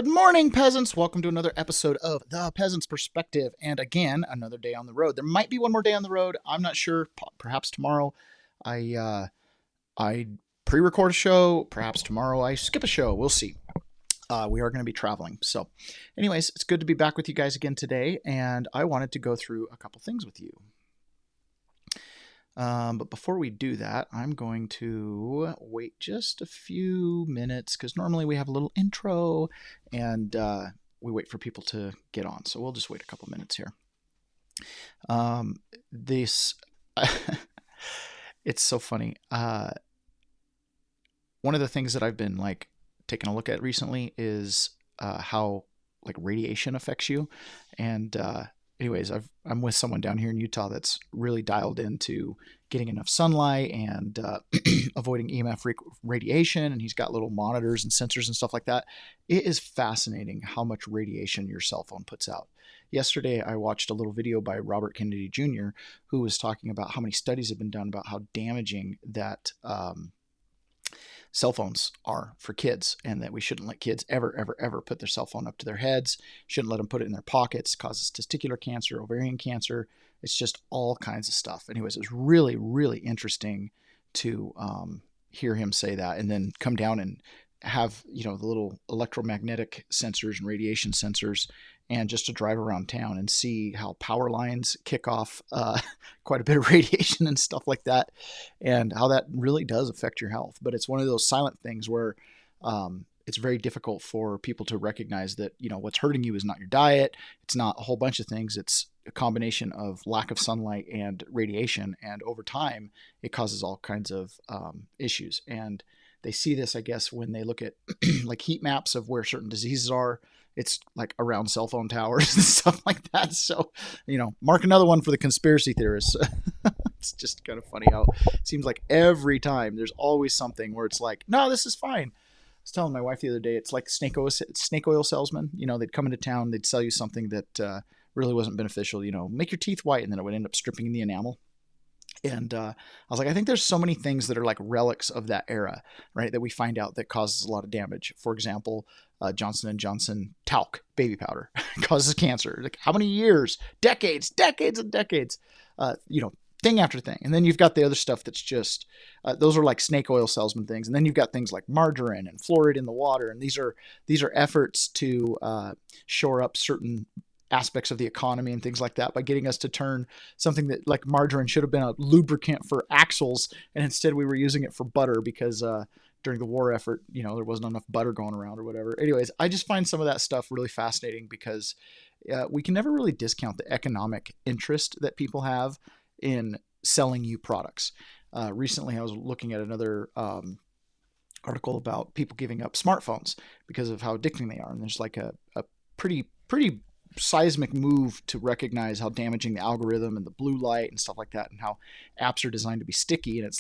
Good morning, peasants. Welcome to another episode of the Peasants Perspective. And again, another day on the road. There might be one more day on the road. I'm not sure. Perhaps tomorrow I pre-record a show. Perhaps tomorrow I skip a show. We'll see. We are going to be traveling. So anyways, it's good to be back with you guys again today. And I wanted to go through a couple things with you. But before we do that, I'm going to wait just a few minutes because normally we have a little intro and we wait for people to get on. So we'll just wait a couple minutes here. It's so funny. One of the things that I've been taking a look at recently is how radiation affects you. And anyways, I'm with someone down here in Utah that's really dialed into getting enough sunlight and avoiding EMF radiation. And he's got little monitors and sensors and stuff like that. It is fascinating how much radiation your cell phone puts out. Yesterday, I watched a little video by Robert Kennedy Jr., who was talking about how many studies have been done about how damaging that cell phones are for kids, and that we shouldn't let kids ever put their cell phone up to their heads, shouldn't let them put it in their pockets, causes testicular cancer, ovarian cancer. It's just all kinds of stuff. Anyways, it was really, really interesting to hear him say that, and then come down and have, the little electromagnetic sensors and radiation sensors, and just to drive around town and see how power lines kick off quite a bit of radiation and stuff like that, and how that really does affect your health. But it's one of those silent things where it's very difficult for people to recognize that, what's hurting you is not your diet. It's not a whole bunch of things. It's a combination of lack of sunlight and radiation. And over time, it causes all kinds of issues. And they see this, I guess, when they look at heat maps of where certain diseases are. It's around cell phone towers and stuff like that. So, mark another one for the conspiracy theorists. It's just kind of funny how it seems like every time there's always something where it's no, this is fine. I was telling my wife the other day, it's like snake oil salesmen. They'd come into town, they'd sell you something that really wasn't beneficial. Make your teeth white, and then it would end up stripping the enamel. And I was like, I think there's so many things that are relics of that era, right, that we find out that causes a lot of damage. For example, Johnson & Johnson talc baby powder causes cancer. How many years? Decades and decades. Thing after thing. And then you've got the other stuff that's just, those are snake oil salesman things. And then you've got things like margarine and fluoride in the water. And these are efforts to shore up certain aspects of the economy and things like that by getting us to turn something that margarine should have been a lubricant for axles, and instead we were using it for butter because during the war effort, there wasn't enough butter going around or whatever. Anyways, I just find some of that stuff really fascinating because we can never really discount the economic interest that people have in selling you products. Recently, I was looking at another article about people giving up smartphones because of how addicting they are, and there's a pretty seismic move to recognize how damaging the algorithm and the blue light and stuff like that, and how apps are designed to be sticky, and it's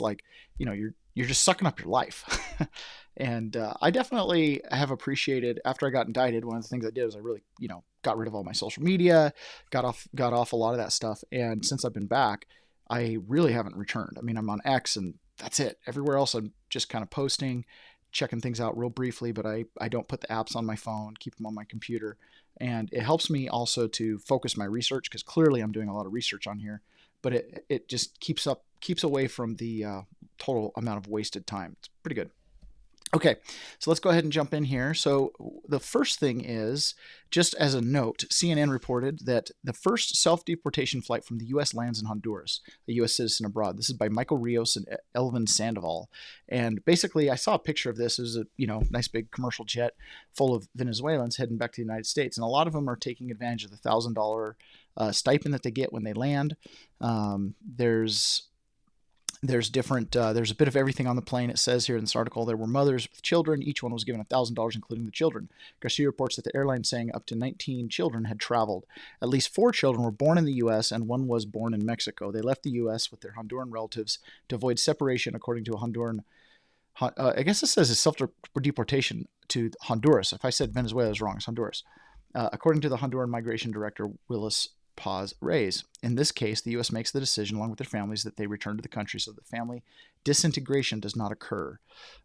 you're just sucking up your life. And I definitely have appreciated, after I got indicted, one of the things I did was I really got rid of all my social media, got off a lot of that stuff, and since I've been back, I really haven't returned. I mean, I'm on X and that's it. Everywhere else I'm just kind of posting, checking things out real briefly, but I don't put the apps on my phone, keep them on my computer. And it helps me also to focus my research, because clearly I'm doing a lot of research on here, but it just keeps away from the total amount of wasted time. It's pretty good. Okay, so let's go ahead and jump in here. So the first thing is, just as a note, CNN reported that the first self-deportation flight from the U.S. lands in Honduras, a U.S. citizen abroad. This is by Michael Rios and Elvin Sandoval. And basically, I saw a picture of this. It was a nice big commercial jet full of Venezuelans heading back to the United States. And a lot of them are taking advantage of the $1,000 stipend that they get when they land. There's different, there's a bit of everything on the plane. It says here in this article, there were mothers with children. Each one was given $1,000, including the children. Garcia reports that the airline saying up to 19 children had traveled. At least 4 children were born in the U.S. and 1 was born in Mexico. They left the U.S. with their Honduran relatives to avoid separation, according to a Honduran, I guess it says it's self-deportation to Honduras. If I said Venezuela is wrong, it's Honduras. According to the Honduran Migration Director, Willis pause, raise. In this case, the U.S. makes the decision along with their families that they return to the country so that family disintegration does not occur.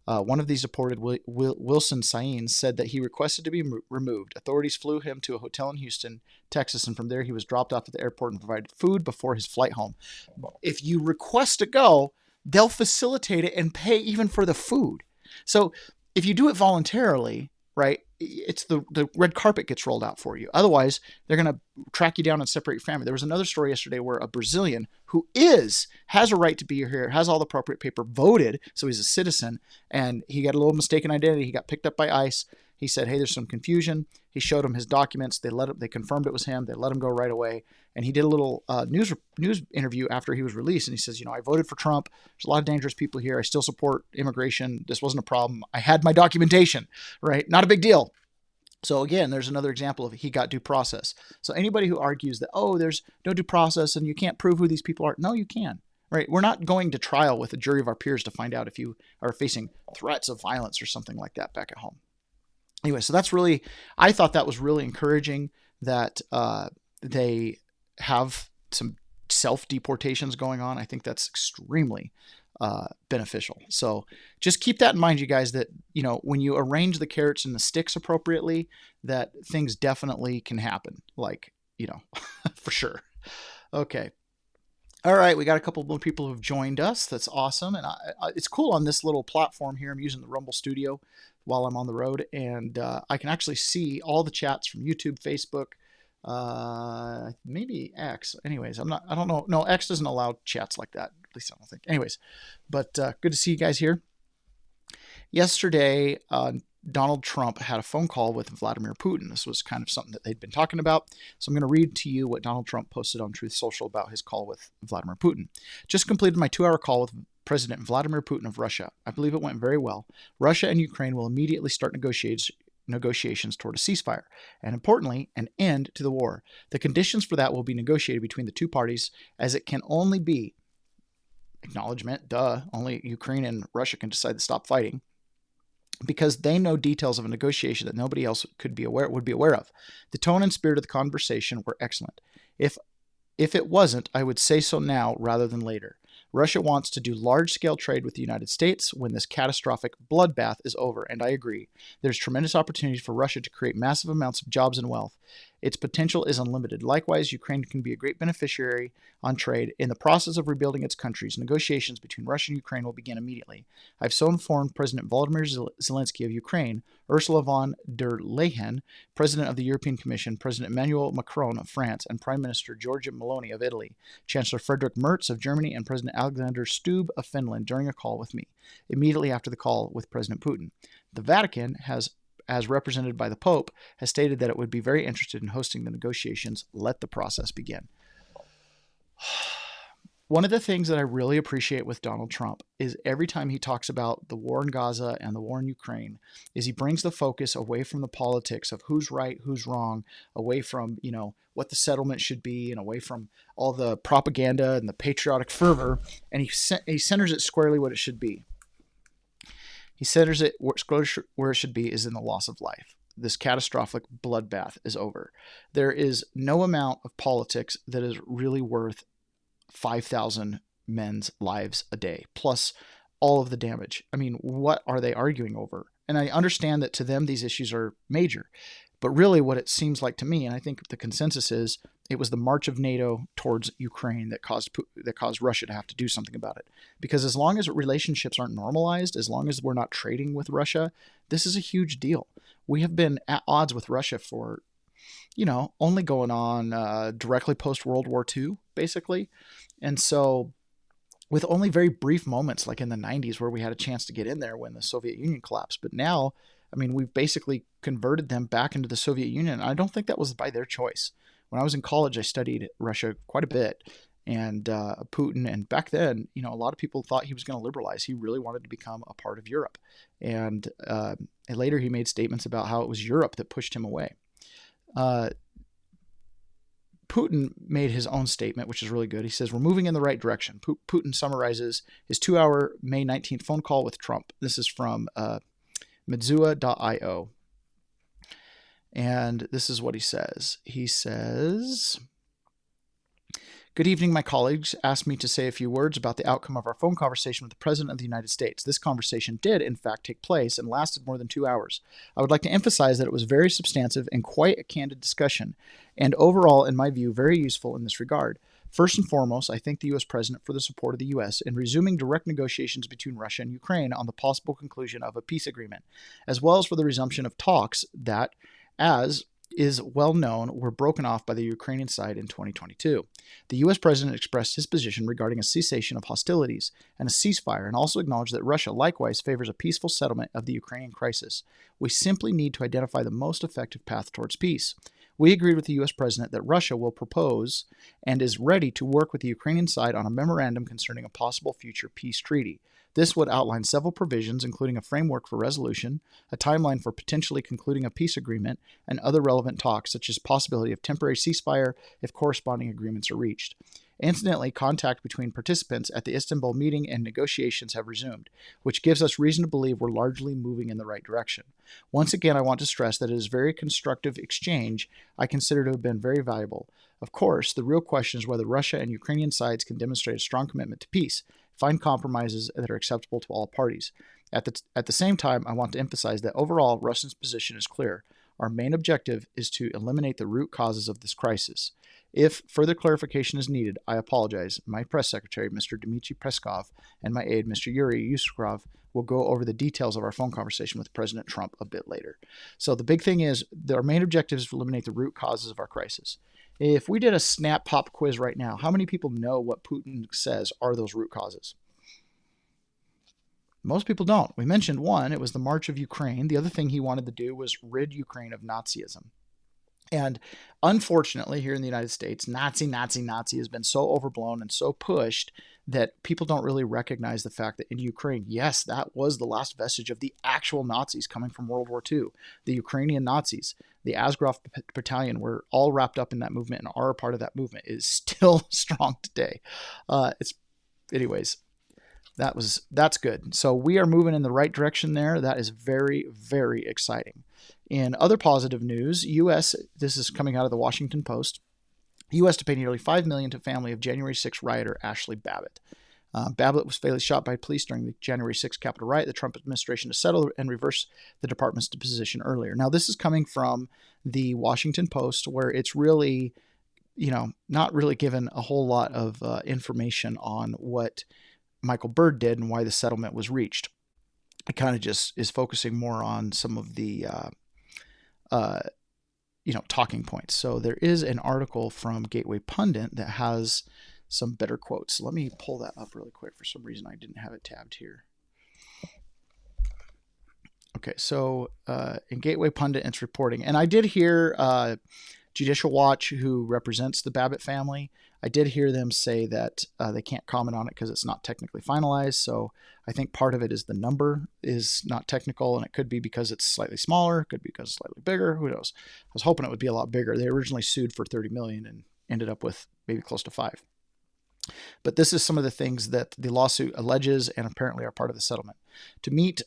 One of these deported, Wilson Sain, said that he requested to be removed. Authorities flew him to a hotel in Houston, Texas, and from there he was dropped off at the airport and provided food before his flight home. If you request to go, they'll facilitate it and pay even for the food. So if you do it voluntarily, right, it's the red carpet gets rolled out for you. Otherwise, they're going to track you down and separate your family. There was another story yesterday where a Brazilian who has a right to be here, has all the appropriate paper, voted, so he's a citizen, and he got a little mistaken identity. He got picked up by ICE. He said, hey, there's some confusion. He showed them his documents. They confirmed it was him. They let him go right away. And he did a little news interview after he was released. And he says, I voted for Trump. There's a lot of dangerous people here. I still support immigration. This wasn't a problem. I had my documentation, right? Not a big deal. So again, there's another example of he got due process. So anybody who argues that, there's no due process and you can't prove who these people are. No, you can, right? We're not going to trial with a jury of our peers to find out if you are facing threats of violence or something like that back at home. Anyway, so I thought that was really encouraging that they have some self-deportations going on. I think that's extremely beneficial. So just keep that in mind, you guys, that, when you arrange the carrots and the sticks appropriately, that things definitely can happen, for sure. Okay. All right. We got a couple more people who've joined us. That's awesome. And it's cool on this little platform here. I'm using the Rumble Studio while I'm on the road, and I can actually see all the chats from YouTube, Facebook, maybe X. Anyways, I don't know. No, X doesn't allow chats like that. At least I don't think. Anyways, but good to see you guys here. Yesterday, Donald Trump had a phone call with Vladimir Putin. This was kind of something that they'd been talking about. So I'm going to read to you what Donald Trump posted on Truth Social about his call with Vladimir Putin. Just completed my 2-hour call with President Vladimir Putin of Russia. I believe it went very well. Russia and Ukraine will immediately start negotiations toward a ceasefire, and importantly, an end to the war. The conditions for that will be negotiated between the two parties, as it can only be acknowledgement, only Ukraine and Russia can decide to stop fighting, because they know details of a negotiation that nobody else would be aware of. The tone and spirit of the conversation were excellent. If it wasn't, I would say so now rather than later. Russia wants to do large-scale trade with the United States when this catastrophic bloodbath is over, and I agree. There's tremendous opportunity for Russia to create massive amounts of jobs and wealth. Its potential is unlimited. Likewise, Ukraine can be a great beneficiary on trade. In the process of rebuilding its countries, negotiations between Russia and Ukraine will begin immediately. I've so informed President Volodymyr Zelensky of Ukraine, Ursula von der Leyen, President of the European Commission, President Emmanuel Macron of France, and Prime Minister Giorgia Meloni of Italy, Chancellor Friedrich Merz of Germany, and President Alexander Stubb of Finland during a call with me, immediately after the call with President Putin. The Vatican has, as represented by the Pope, has stated that it would be very interested in hosting the negotiations. Let the process begin. One of the things that I really appreciate with Donald Trump is every time he talks about the war in Gaza and the war in Ukraine, is he brings the focus away from the politics of who's right, who's wrong, away from, what the settlement should be, and away from all the propaganda and the patriotic fervor, and he centers it squarely what it should be. He centers it where it should be is in the loss of life. This catastrophic bloodbath is over. There is no amount of politics that is really worth 5,000 men's lives a day, plus all of the damage. I mean, what are they arguing over? And I understand that to them, these issues are major. But really what it seems like to me, and I think the consensus is, it was the march of NATO towards Ukraine that caused Russia to have to do something about it. Because as long as relationships aren't normalized, as long as we're not trading with Russia, this is a huge deal. We have been at odds with Russia for, only going on directly post-World War II, basically. And so with only very brief moments, like in the 90s, where we had a chance to get in there when the Soviet Union collapsed. But now, we've basically converted them back into the Soviet Union. I don't think that was by their choice. When I was in college, I studied Russia quite a bit, and Putin. And back then, a lot of people thought he was going to liberalize. He really wanted to become a part of Europe. And later he made statements about how it was Europe that pushed him away. Putin made his own statement, which is really good. He says, we're moving in the right direction. Putin summarizes his 2-hour May 19th phone call with Trump. This is from Medzua.io. And this is what he says. He says, Good evening. My colleagues asked me to say a few words about the outcome of our phone conversation with the President of the United States. This conversation did, in fact, take place and lasted more than 2 hours. I would like to emphasize that it was very substantive and quite a candid discussion, and overall, in my view, very useful in this regard. First and foremost, I thank the U.S. President for the support of the U.S. in resuming direct negotiations between Russia and Ukraine on the possible conclusion of a peace agreement, as well as for the resumption of talks that, as is well known, were broken off by the Ukrainian side in 2022. The U.S. President expressed his position regarding a cessation of hostilities and a ceasefire, and also acknowledged that Russia likewise favors a peaceful settlement of the Ukrainian crisis. We simply need to identify the most effective path towards peace. We agreed with the U.S. President that Russia will propose and is ready to work with the Ukrainian side on a memorandum concerning a possible future peace treaty. This would outline several provisions, including a framework for resolution, a timeline for potentially concluding a peace agreement, and other relevant talks, such as possibility of temporary ceasefire if corresponding agreements are reached. Incidentally, contact between participants at the Istanbul meeting and negotiations have resumed, which gives us reason to believe we're largely moving in the right direction. Once again, I want to stress that it is a very constructive exchange I consider to have been very valuable. Of course, the real question is whether Russia and Ukrainian sides can demonstrate a strong commitment to peace, find compromises that are acceptable to all parties. At the same time, I want to emphasize that overall, Russia's position is clear. Our main objective is to eliminate the root causes of this crisis. If further clarification is needed, I apologize. My press secretary, Mr. Dmitry Peskov, and my aide, Mr. Yuri Uskrov, will go over the details of our phone conversation with President Trump a bit later. So the big thing is, our main objective is to eliminate the root causes of our crisis. If we did a snap pop quiz right now, how many people know what Putin says are those root causes? Most people don't. We mentioned one. It was the March of Ukraine. The other thing he wanted to do was rid Ukraine of Nazism. And unfortunately, here in the United States, Nazi has been so overblown and so pushed that people don't really recognize the fact that in Ukraine, yes, that was the last vestige of the actual Nazis coming from World War II. The Ukrainian Nazis, the Azov Battalion, were all wrapped up in that movement and are a part of that movement, is still strong today. Anyways, that's good. So we are moving in the right direction there. That is very, very exciting. In other positive news, this is coming out of the Washington Post, U.S. to pay nearly $5 million to family of January 6 rioter Ashley Babbitt. Babbitt was fatally shot by police during the January 6 Capitol riot. The Trump administration to settle and reverse the department's position earlier. Now, this is coming from the Washington Post, where it's really, not really given a whole lot of information on what Michael Byrd did and why the settlement was reached. It kind of just is focusing more on some of the talking points. So there is an article from Gateway Pundit that has some better quotes. Let me pull that up really quick. For some reason, I didn't have it tabbed here. Okay, so in Gateway Pundit, it's reporting, and I did hear Judicial Watch, who represents the Babbitt family, I did hear them say that they can't comment on it because it's not technically finalized. So I think part of it is the number is not technical, and it could be because it's slightly smaller, it could be because it's slightly bigger. Who knows? I was hoping it would be a lot bigger. They originally sued for $30 million and ended up with maybe close to $5 million. But this is some of the things that the lawsuit alleges and apparently are part of the settlement. To meet,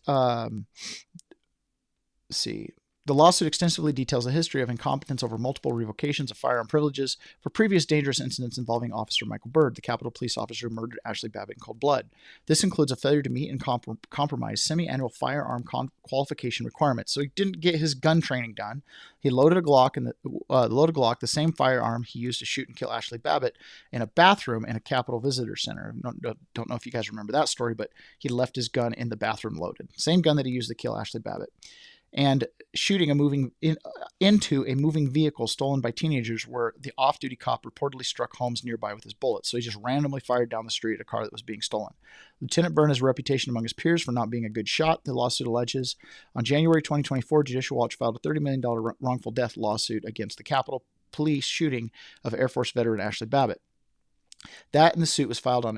the lawsuit extensively details a history of incompetence over multiple revocations of firearm privileges for previous dangerous incidents involving Officer Michael Byrd, the Capitol Police officer who murdered Ashley Babbitt in cold blood. This includes a failure to meet and compromise semi-annual firearm qualification requirements. So he didn't get his gun training done. He loaded a Glock, the same firearm he used to shoot and kill Ashley Babbitt, in a bathroom in a Capitol Visitor Center. Don't know if you guys remember that story, but he left his gun in the bathroom loaded. Same gun that he used to kill Ashley Babbitt. And shooting into a moving vehicle stolen by teenagers, where the off-duty cop reportedly struck homes nearby with his bullets. So he just randomly fired down the street at a car that was being stolen. Lieutenant Byrne has a reputation among his peers for not being a good shot, the lawsuit alleges. On January 2024, Judicial Watch filed a $30 million wrongful death lawsuit against the Capitol Police shooting of Air Force veteran Ashley Babbitt. That and the suit was filed on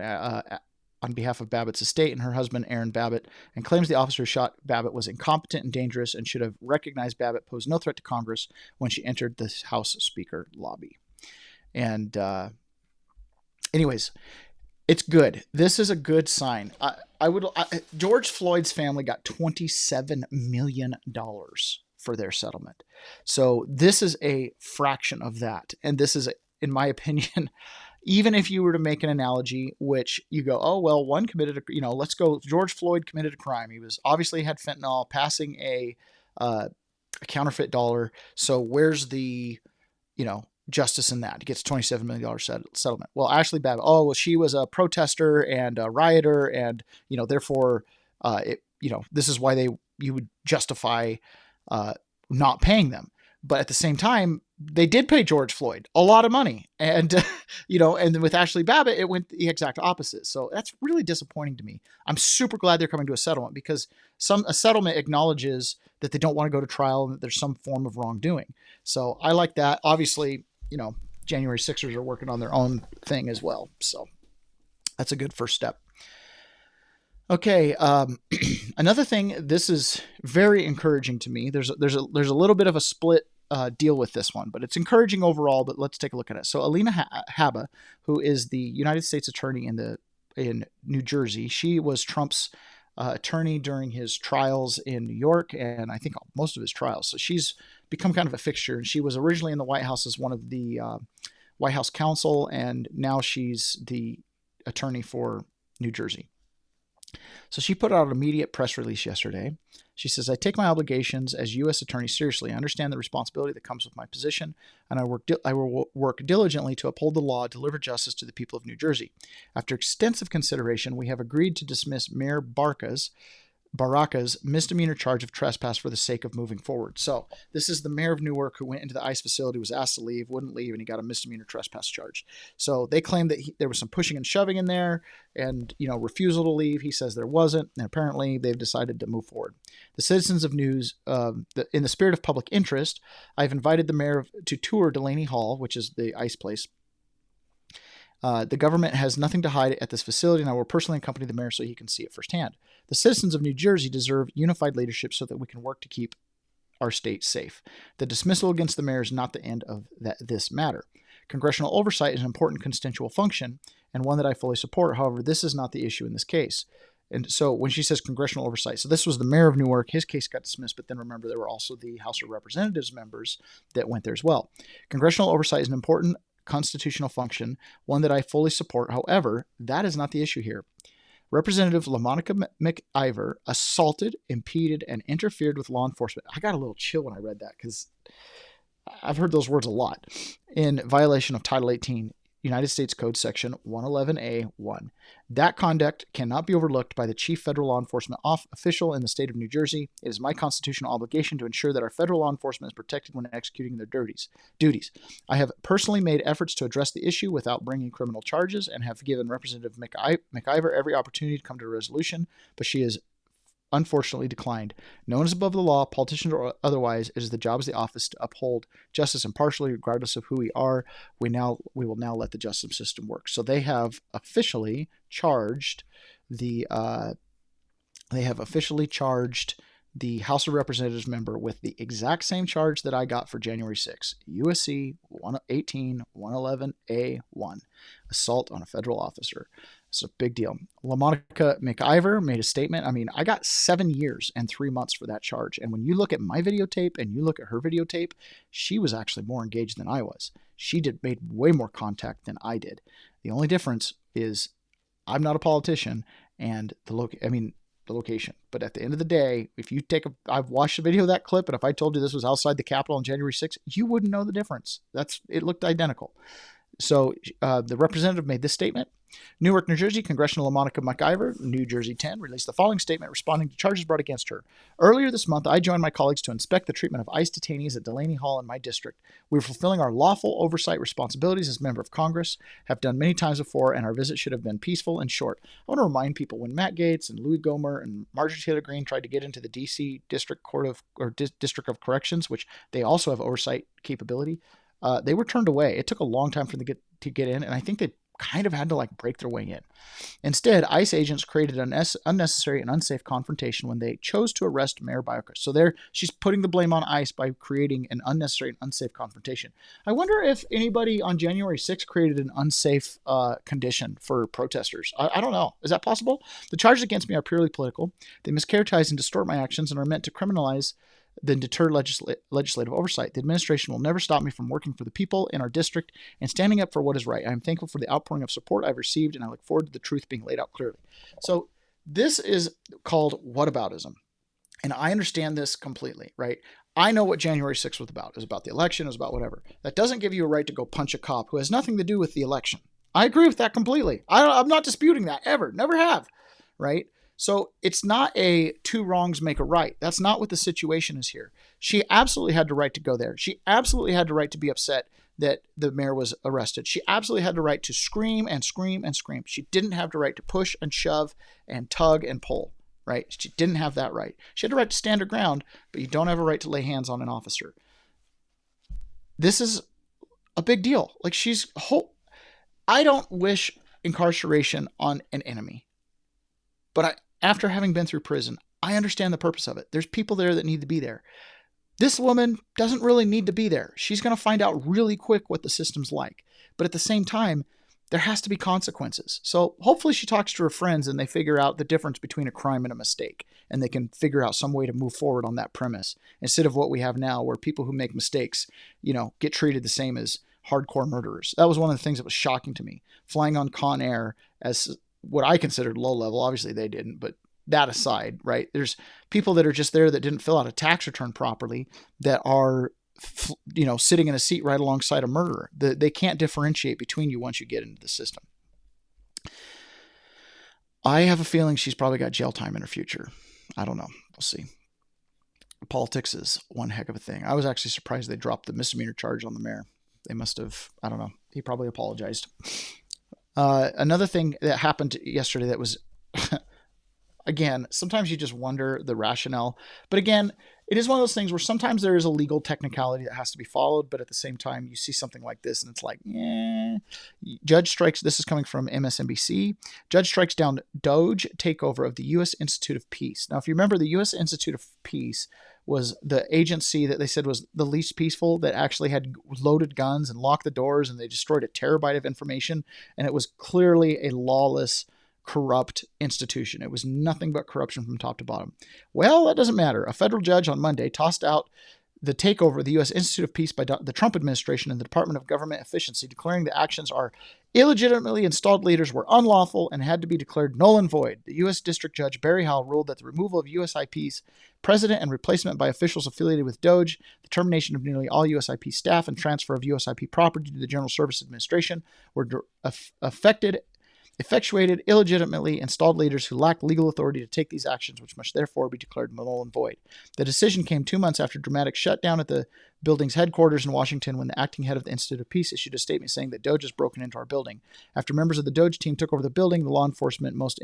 behalf of Babbitt's estate and her husband, Aaron Babbitt, and claims the officer who shot Babbitt was incompetent and dangerous and should have recognized Babbitt posed no threat to Congress when she entered the House Speaker lobby. And anyways, it's good. This is a good sign. George Floyd's family got $27 million for their settlement. So this is a fraction of that. And this is, in my opinion, even if you were to make an analogy, which you go, oh, well, one committed, let's go, George Floyd committed a crime. He was obviously had fentanyl, passing a counterfeit dollar. So where's the, justice in that? He gets $27 million settlement. Well, Ashley Babbitt, oh, well, she was a protester and a rioter, and, therefore, this is why you would justify not paying them. But at the same time, they did pay George Floyd a lot of money. And, and then with Ashley Babbitt, it went the exact opposite. So that's really disappointing to me. I'm super glad they're coming to a settlement, because a settlement acknowledges that they don't want to go to trial and that there's some form of wrongdoing. So I like that. Obviously, January 6ers are working on their own thing as well. So that's a good first step. Okay. Another thing, this is very encouraging to me. There's a little bit of a split deal with this one, but it's encouraging overall. But let's take a look at it. So Alina Habba, who is the United States attorney in New Jersey, she was Trump's attorney during his trials in New York, and I think most of his trials. So she's become kind of a fixture. And she was originally in the White House as one of the White House counsel, and now she's the attorney for New Jersey. So she put out an immediate press release yesterday. She says, I take my obligations as U.S. attorney seriously. I understand the responsibility that comes with my position, and I will work diligently to uphold the law, deliver justice to the people of New Jersey. After extensive consideration, we have agreed to dismiss Mayor Baraka's misdemeanor charge of trespass for the sake of moving forward. So this is the mayor of Newark who went into the ICE facility, was asked to leave, wouldn't leave, and he got a misdemeanor trespass charge. So they claim that there was some pushing and shoving in there and, refusal to leave. He says there wasn't, and apparently they've decided to move forward. The citizens of News, in the spirit of public interest, I've invited the mayor to tour Delaney Hall, which is the ICE place. The government has nothing to hide at this facility, and I will personally accompany the mayor so he can see it firsthand. The citizens of New Jersey deserve unified leadership so that we can work to keep our state safe. The dismissal against the mayor is not the end of this matter. Congressional oversight is an important constitutional function and one that I fully support. However, this is not the issue in this case. And so when she says congressional oversight, so this was the mayor of Newark, his case got dismissed, but then remember there were also the House of Representatives members that went there as well. Congressional oversight is an important constitutional function, one that I fully support. However, that is not the issue here. Representative LaMonica McIver assaulted, impeded, and interfered with law enforcement. I got a little chill when I read that because I've heard those words a lot. In violation of Title 18, United States Code Section 111A1. That conduct cannot be overlooked by the chief federal law enforcement official in the state of New Jersey. It is my constitutional obligation to ensure that our federal law enforcement is protected when executing their duties. I have personally made efforts to address the issue without bringing criminal charges and have given Representative McIver every opportunity to come to a resolution, but she has unfortunately declined. No one is above the law, politicians or otherwise. It is the job of the office to uphold justice impartially, regardless of who we are. We will now let the justice system work. So they have officially charged the House of Representatives member with the exact same charge that I got for January 6th. USC 118 111A1, assault on a federal officer. It's a big deal. LaMonica McIver made a statement. I mean, I got 7 years and 3 months for that charge. And when you look at my videotape and you look at her videotape, she was actually more engaged than I was. She made way more contact than I did. The only difference is I'm not a politician and the location. But at the end of the day, if you I've watched a video of that clip, and if I told you this was outside the Capitol on January 6th, you wouldn't know the difference. It looked identical. So the representative made this statement. Newark, New Jersey, Congressional LaMonica McIver, New Jersey 10, released the following statement responding to charges brought against her. Earlier this month, I joined my colleagues to inspect the treatment of ICE detainees at Delaney Hall in my district. We were fulfilling our lawful oversight responsibilities as member of Congress, have done many times before, and our visit should have been peaceful and short. I want to remind people when Matt Gaetz and Louis Gohmert and Marjorie Taylor Greene tried to get into the D.C. District of Corrections, which they also have oversight capability, they were turned away. It took a long time for them to get in, and I think they kind of had to break their way in. Instead, ICE agents created an unnecessary and unsafe confrontation when they chose to arrest Mayor Baraka. So she's putting the blame on ICE by creating an unnecessary and unsafe confrontation. I wonder if anybody on January 6th created an unsafe condition for protesters. I don't know. Is that possible? The charges against me are purely political. They mischaracterize and distort my actions and are meant to criminalize than deter legislative oversight. The administration will never stop me from working for the people in our district and standing up for what is right. I am thankful for the outpouring of support I've received, and I look forward to the truth being laid out clearly. So this is called whataboutism. And I understand this completely, right? I know what January 6th was about. It was about the election. It was about whatever. That doesn't give you a right to go punch a cop who has nothing to do with the election. I agree with that completely. I'm not disputing that ever. Never have, right? So it's not a two wrongs make a right. That's not what the situation is here. She absolutely had the right to go there. She absolutely had the right to be upset that the mayor was arrested. She absolutely had the right to scream and scream and scream. She didn't have the right to push and shove and tug and pull, right? She didn't have that right. She had the right to stand her ground, but you don't have a right to lay hands on an officer. This is a big deal. Like I don't wish incarceration on an enemy, but after having been through prison, I understand the purpose of it. There's people there that need to be there. This woman doesn't really need to be there. She's going to find out really quick what the system's like. But at the same time, there has to be consequences. So hopefully she talks to her friends and they figure out the difference between a crime and a mistake. And they can figure out some way to move forward on that premise instead of what we have now where people who make mistakes, get treated the same as hardcore murderers. That was one of the things that was shocking to me. Flying on Con Air as what I considered low level. Obviously they didn't, but that aside, right? There's people that are just there that didn't fill out a tax return properly that are, sitting in a seat right alongside a murderer. They can't differentiate between you once you get into the system. I have a feeling she's probably got jail time in her future. I don't know. We'll see. Politics is one heck of a thing. I was actually surprised they dropped the misdemeanor charge on the mayor. They must have, I don't know. He probably apologized. Another thing that happened yesterday that was, again, sometimes you just wonder the rationale. But again, it is one of those things where sometimes there is a legal technicality that has to be followed. But at the same time, you see something like this and it's like, Judge strikes, this is coming from MSNBC. Judge strikes down Doge takeover of the U.S. Institute of Peace. Now, if you remember, the U.S. Institute of Peace was the agency that they said was the least peaceful, that actually had loaded guns and locked the doors, and they destroyed a terabyte of information. And it was clearly a lawless, corrupt institution. It was nothing but corruption from top to bottom. Well, that doesn't matter. A federal judge on Monday tossed out the takeover of the U.S. Institute of Peace by the Trump administration and the Department of Government Efficiency, declaring the actions are illegitimately installed leaders were unlawful and had to be declared null and void. The U.S. District Judge Barry Howell ruled that the removal of USIP's president and replacement by officials affiliated with Doge, the termination of nearly all USIP staff, and transfer of USIP property to the General Services Administration were effectuated illegitimately installed leaders who lacked legal authority to take these actions, which must therefore be declared null and void. The decision came 2 months after a dramatic shutdown at the building's headquarters in Washington when the acting head of the Institute of Peace issued a statement saying that Doge has broken into our building. After members of the Doge team took over the building, the law enforcement, most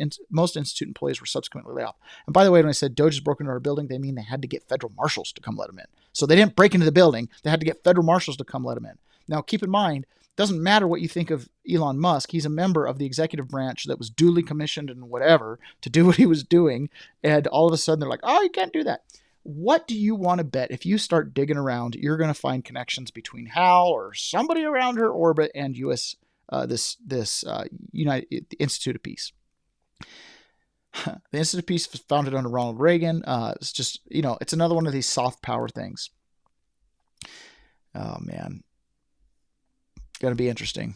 Institute employees were subsequently laid off. And by the way, when I said Doge has broken into our building, they mean they had to get federal marshals to come let them in. So they didn't break into the building. They had to get federal marshals to come let them in. Now, keep in mind, doesn't matter what you think of Elon Musk. He's a member of the executive branch that was duly commissioned and whatever to do what he was doing. And all of a sudden they're like, oh, you can't do that. What do you want to bet? If you start digging around, you're going to find connections between Hal or somebody around her orbit and United Institute of Peace. The Institute of Peace was founded under Ronald Reagan. It's just, it's another one of these soft power things. Oh man. Going to be interesting.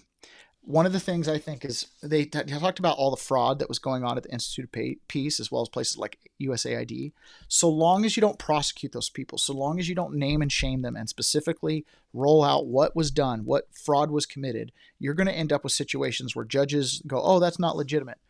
One of the things I think is they talked about all the fraud that was going on at the Institute of Peace, as well as places like USAID. So long as you don't prosecute those people, so long as you don't name and shame them and specifically roll out what was done, what fraud was committed, you're going to end up with situations where judges go, oh, that's not legitimate.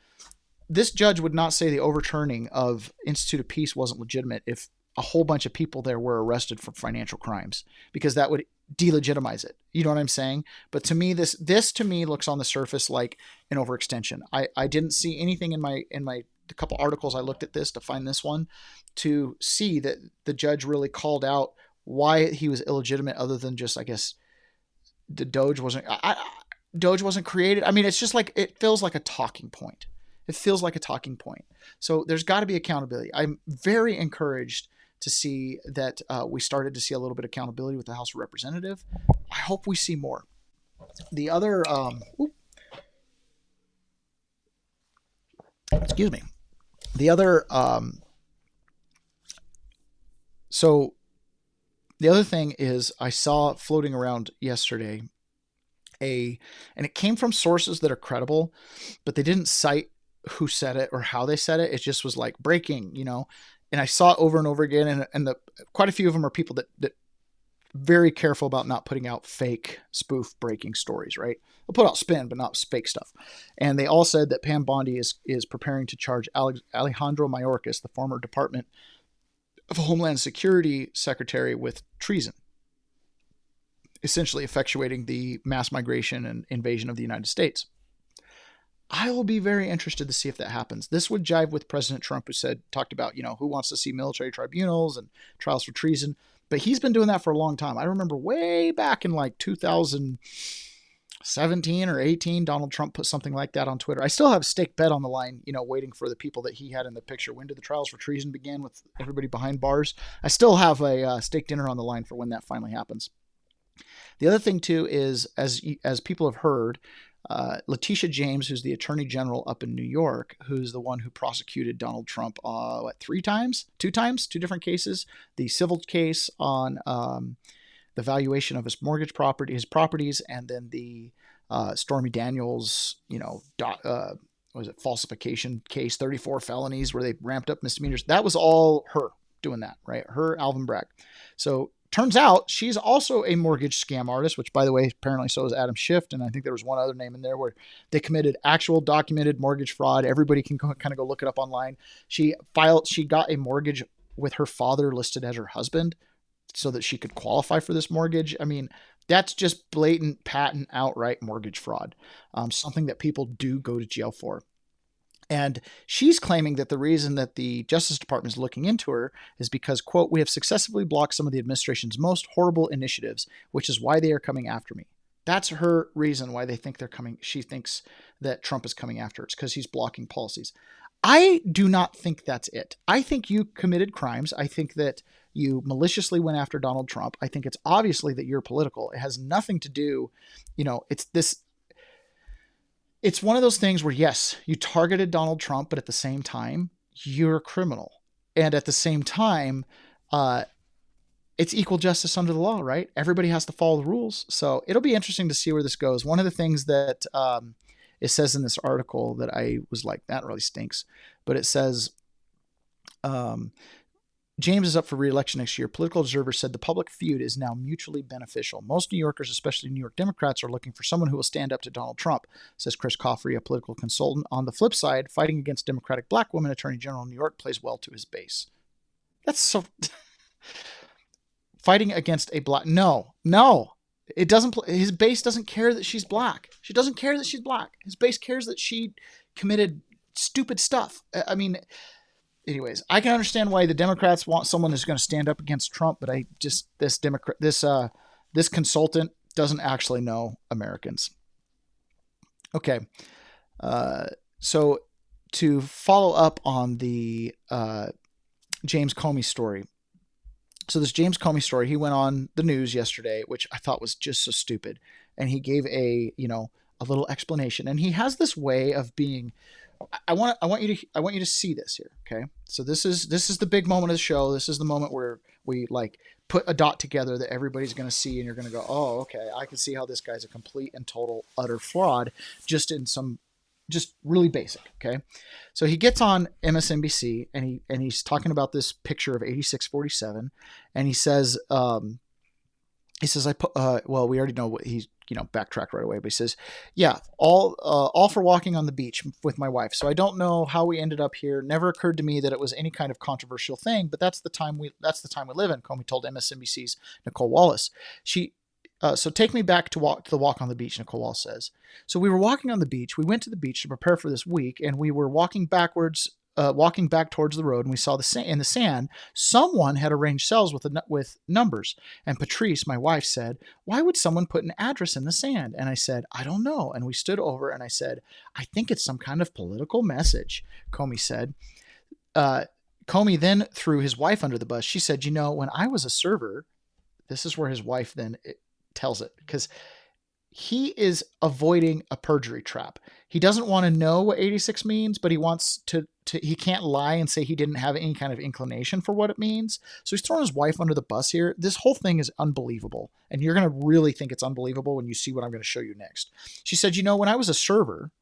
This judge would not say the overturning of Institute of Peace wasn't legitimate if a whole bunch of people there were arrested for financial crimes, because that would delegitimize it. You know what I'm saying? But to me, this to me looks on the surface like an overextension. I didn't see anything in the couple articles I looked at this to find this one to see that the judge really called out why he was illegitimate, other than just, I guess, the Doge wasn't created. I mean, it's just like, it feels like a talking point. It feels like a talking point. So there's got to be accountability. I'm very encouraged to see that we started to see a little bit of accountability with the House of Representatives. I hope we see more. The other, excuse me. The other, so The other thing is I saw floating around yesterday and it came from sources that are credible, but they didn't cite who said it or how they said it. It just was like breaking, and I saw it over and over again. And quite a few of them are people that very careful about not putting out fake spoof breaking stories, right? They'll put out spin, but not fake stuff. And they all said that Pam Bondi is preparing to charge Alejandro Mayorkas, the former Department of Homeland Security Secretary, with treason, essentially effectuating the mass migration and invasion of the United States. I will be very interested to see if that happens. This would jive with President Trump, who talked about, who wants to see military tribunals and trials for treason. But he's been doing that for a long time. I remember way back in like 2017 or 18, Donald Trump put something like that on Twitter. I still have a stake bet on the line, waiting for the people that he had in the picture. When did the trials for treason begin, with everybody behind bars? I still have a steak dinner on the line for when that finally happens. The other thing, too, is, as people have heard, Letitia James, who's the Attorney General up in New York, who's the one who prosecuted Donald Trump, two different cases, the civil case on the valuation of his properties, and then the Stormy Daniels, falsification case, 34 felonies where they ramped up misdemeanors. That was all her doing that, right? Her, Alvin Bragg. So turns out she's also a mortgage scam artist, which, by the way, apparently so is Adam Schiff. And I think there was one other name in there where they committed actual documented mortgage fraud. Everybody can kind of go look it up online. She got a mortgage with her father listed as her husband so that she could qualify for this mortgage. I mean, that's just blatant, patent, outright mortgage fraud. Something that people do go to jail for. And she's claiming that the reason that the Justice Department is looking into her is because, quote, "we have successfully blocked some of the administration's most horrible initiatives, which is why they are coming after me." That's her reason why they think they're coming. She thinks that Trump is coming after her. It's because he's blocking policies. I do not think that's it. I think you committed crimes. I think that you maliciously went after Donald Trump. I think it's obviously that you're political. It has nothing to do, it's one of those things where, yes, you targeted Donald Trump, but at the same time, you're a criminal. And at the same time, it's equal justice under the law, right? Everybody has to follow the rules. So it'll be interesting to see where this goes. One of the things that it says in this article that I was like, that really stinks. But it says, James is up for re-election next year. Political observers said the public feud is now mutually beneficial. Most New Yorkers, especially New York Democrats, are looking for someone who will stand up to Donald Trump, says Chris Coffrey, a political consultant. On the flip side, fighting against Democratic black woman Attorney General in New York plays well to his base. That's so... Fighting against a black... No. It doesn't... His base doesn't care that she's black. She doesn't care that she's black. His base cares that she committed stupid stuff. I mean... Anyways, I can understand why the Democrats want someone who's going to stand up against Trump, but this consultant doesn't actually know Americans. Okay, so to follow up on the James Comey story. So this James Comey story, he went on the news yesterday, which I thought was just so stupid, and he gave a little explanation, and he has this way of being. I want you to see this here, okay? So this is the big moment of the show. This is the moment where we like put a dot together that everybody's going to see, and you're going to go, "Oh, okay, I can see how this guy's a complete and total utter fraud." Just really basic, okay? So he gets on MSNBC and he's talking about this picture of 8647, and he says I put well, we already know what he's backtracked right away, but he says, yeah, all for walking on the beach with my wife. So I don't know how we ended up here. Never occurred to me that it was any kind of controversial thing, but that's the time we live in. Comey told MSNBC's Nicole Wallace. So take me back to the walk on the beach, Nicole Wallace says. So we were walking on the beach. We went to the beach to prepare for this week, and we were walking back towards the road, and we saw in the sand, someone had arranged cells with numbers. And Patrice, my wife, said, "Why would someone put an address in the sand?" And I said, "I don't know." And we stood over, and I said, "I think it's some kind of political message," Comey said. Comey then threw his wife under the bus. She said, "When I was a server," this is where his wife then tells it, because he is avoiding a perjury trap. He doesn't want to know what 86 means, but he wants to he can't lie and say he didn't have any kind of inclination for what it means. So he's throwing his wife under the bus here. This whole thing is unbelievable. And you're going to really think it's unbelievable when you see what I'm going to show you next. She said, when I was a server,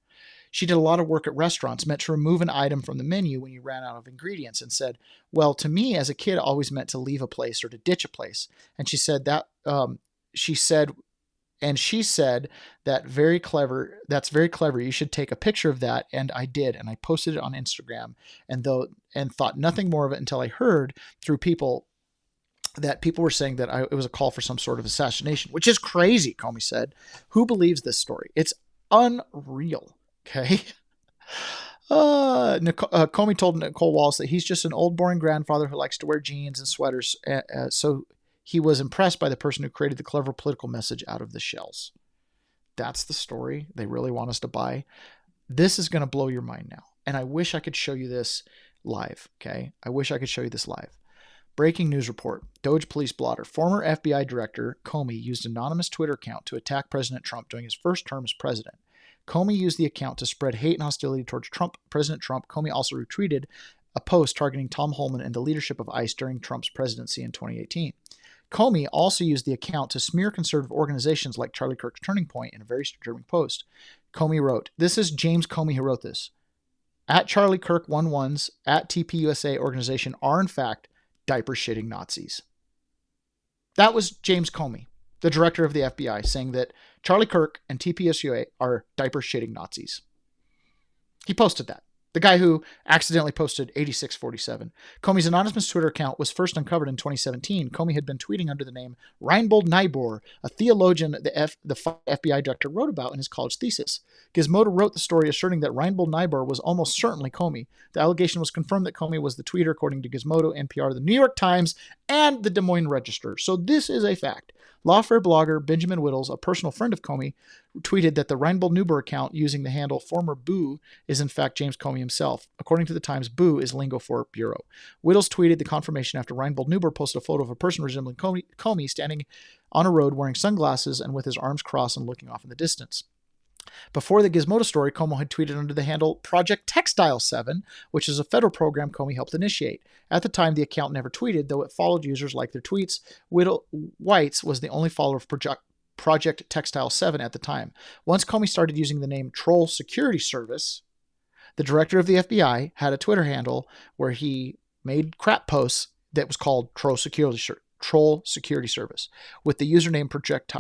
she did a lot of work at restaurants, meant to remove an item from the menu when you ran out of ingredients, and said, well, to me as a kid, it always meant to leave a place or to ditch a place. And she said that, she said that very clever. That's very clever. You should take a picture of that. And I did. And I posted it on Instagram and thought nothing more of it until I heard through people that people were saying that it was a call for some sort of assassination, which is crazy. Comey said, who believes this story? It's unreal. Okay. Comey told Nicole Wallace that he's just an old boring grandfather who likes to wear jeans and sweaters. So he was impressed by the person who created the clever political message out of the shells. That's the story they really want us to buy. This is going to blow your mind now. And I wish I could show you this live. Okay. I wish I could show you this live. Breaking news report. Doge police blotter. Former FBI director Comey used anonymous Twitter account to attack President Trump during his first term as president. Comey used the account to spread hate and hostility towards President Trump. Comey also retweeted a post targeting Tom Homan and the leadership of ICE during Trump's presidency in 2018. Comey also used the account to smear conservative organizations like Charlie Kirk's Turning Point in a very disturbing post. Comey wrote, this is James Comey who wrote this. At Charlie Kirk 11's, at TPUSA organization are in fact diaper shitting Nazis. That was James Comey, the director of the FBI, saying that Charlie Kirk and TPUSA are diaper shitting Nazis. He posted that. The guy who accidentally posted 8647. Comey's anonymous Twitter account was first uncovered in 2017. Comey had been tweeting under the name Reinbold Niebuhr, a theologian the FBI director wrote about in his college thesis. Gizmodo wrote the story asserting that Reinbold Niebuhr was almost certainly Comey. The allegation was confirmed that Comey was the tweeter, according to Gizmodo, NPR, the New York Times, and the Des Moines Register. So this is a fact. Lawfare blogger Benjamin Whittles, a personal friend of Comey, tweeted that the Reinbold Niebuhr account using the handle former Boo is in fact James Comey himself. According to the Times, Boo is lingo for bureau. Whittles tweeted the confirmation after Reinbold Niebuhr posted a photo of a person resembling Comey standing on a road wearing sunglasses and with his arms crossed and looking off in the distance. Before the Gizmodo story, Comey had tweeted under the handle Project Textile 7, which is a federal program Comey helped initiate. At the time, the account never tweeted, though it followed users like their tweets. Whites was the only follower of Project Textile 7 at the time. Once Comey started using the name Troll Security Service, the director of the FBI had a Twitter handle where he made crap posts that was called Troll Security Service with the username Project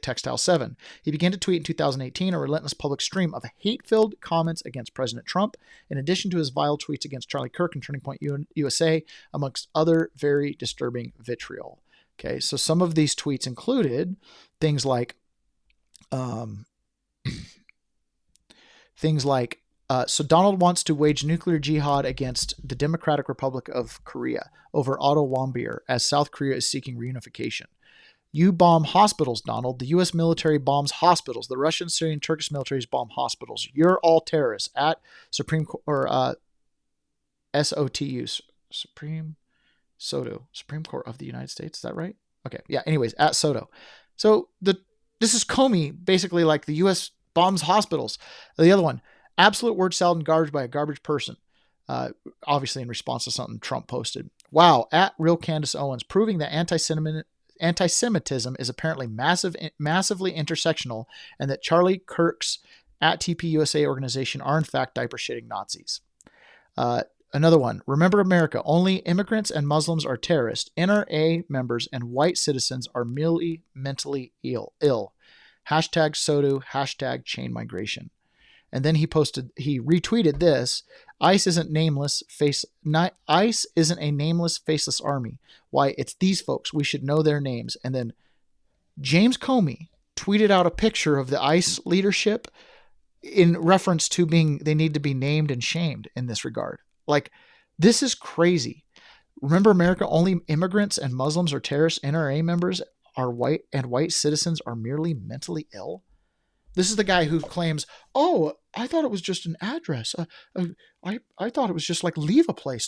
Textile 7. He began to tweet in 2018 a relentless public stream of hate-filled comments against President Trump, in addition to his vile tweets against Charlie Kirk and Turning Point USA, amongst other very disturbing vitriol. Okay, so some of these tweets included things like, so Donald wants to wage nuclear jihad against the Democratic Republic of Korea over Otto Warmbier as South Korea is seeking reunification. You bomb hospitals, Donald. The U.S. military bombs hospitals. The Russian, Syrian, Turkish militaries bomb hospitals. You're all terrorists. At Supreme Court of the United States. Is that right? Okay. Yeah. Anyways, at Soto. So this is Comey, basically like the U.S. bombs hospitals. The other one, absolute word salad and garbage by a garbage person. Obviously in response to something Trump posted. Wow. At Real Candace Owens, proving that anti-Semitism is apparently massively intersectional, and that Charlie Kirk's at TPUSA organization are in fact diaper shitting Nazis. Another one, remember America, only immigrants and Muslims are terrorists. NRA members and white citizens are merely mentally ill. Hashtag SOTU, hashtag chain migration. And then he retweeted this. ICE isn't a nameless, faceless army. Why, it's these folks. We should know their names. And then James Comey tweeted out a picture of the ICE leadership in reference to they need to be named and shamed in this regard. Like, this is crazy. Remember America, only immigrants and Muslims are terrorists. NRA members are white and white citizens are merely mentally ill. This is the guy who claims, oh, I thought it was just an address. I thought it was just like to leave a place.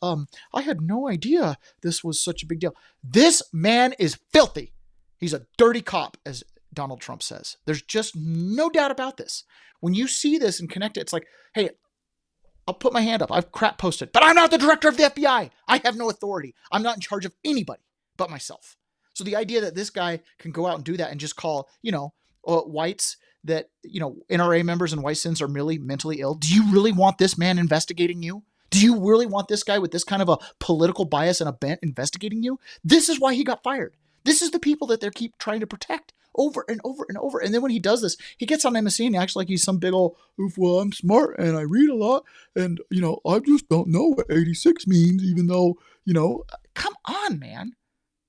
I had no idea this was such a big deal. This man is filthy. He's a dirty cop, as Donald Trump says. There's just no doubt about this. When you see this and connect it, it's like, hey, I'll put my hand up. I've crap posted, but I'm not the director of the FBI. I have no authority. I'm not in charge of anybody but myself. So the idea that this guy can go out and do that and just call, whites that, NRA members and white citizens are merely mentally ill. Do you really want this man investigating you? Do you really want this guy with this kind of a political bias and a bent investigating you? This is why he got fired. This is the people that they keep trying to protect over and over and over. And then when he does this, he gets on MSC and he acts like he's some big old, well, I'm smart and I read a lot. And, I just don't know what 86 means, even though, come on, man.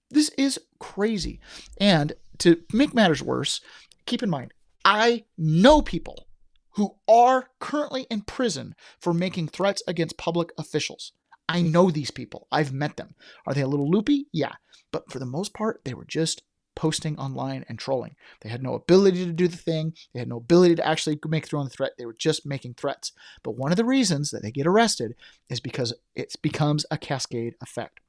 This is crazy. And to make matters worse, keep in mind, I know people who are currently in prison for making threats against public officials. I know these people. I've met them. Are they a little loopy? Yeah. But for the most part, they were just posting online and trolling. They had no ability to do the thing. They had no ability to actually make through on the threat. They were just making threats. But one of the reasons that they get arrested is because it becomes a cascade effect.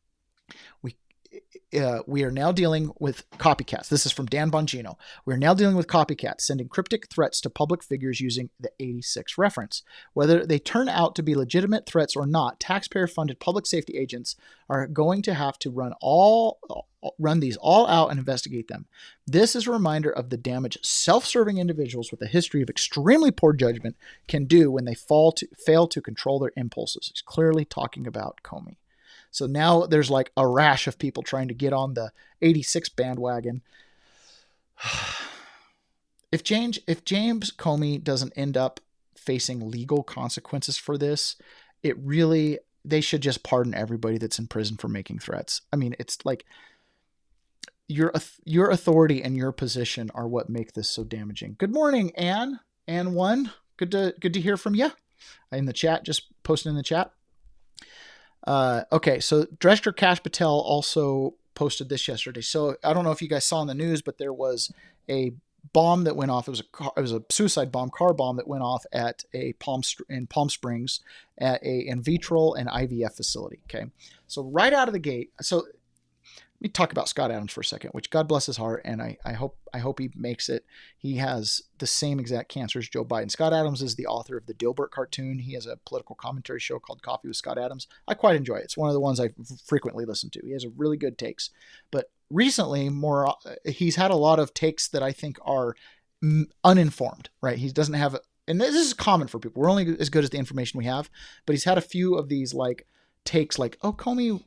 We are now dealing with copycats. This is from Dan Bongino. We are now dealing with copycats sending cryptic threats to public figures using the 86 reference. Whether they turn out to be legitimate threats or not, taxpayer-funded public safety agents are going to have to run these all out and investigate them. This is a reminder of the damage self-serving individuals with a history of extremely poor judgment can do when they fail to control their impulses. He's clearly talking about Comey. So now there's like a rash of people trying to get on the 86 bandwagon. If James Comey doesn't end up facing legal consequences for this, they should just pardon everybody that's in prison for making threats. I mean, it's like your authority and your position are what make this so damaging. Good morning, Ann. Ann 1. Good to hear from you. In the chat, just posting in the chat. Okay, so Director Kash Patel also posted this yesterday. So I don't know if you guys saw in the news, but there was a bomb that went off. It was a suicide bomb, car bomb that went off at in Palm Springs at a in vitro and IVF facility. Okay, so right out of the gate, so let me talk about Scott Adams for a second, which God bless his heart, and I hope he makes it. He has the same exact cancer as Joe Biden. Scott Adams is the author of the Dilbert cartoon. He has a political commentary show called Coffee with Scott Adams. I quite enjoy it. It's one of the ones I frequently listen to. He has a really good takes. But recently, he's had a lot of takes that I think are uninformed, right? He doesn't have, and this is common for people. We're only as good as the information we have, but he's had a few of these takes like, oh, Comey,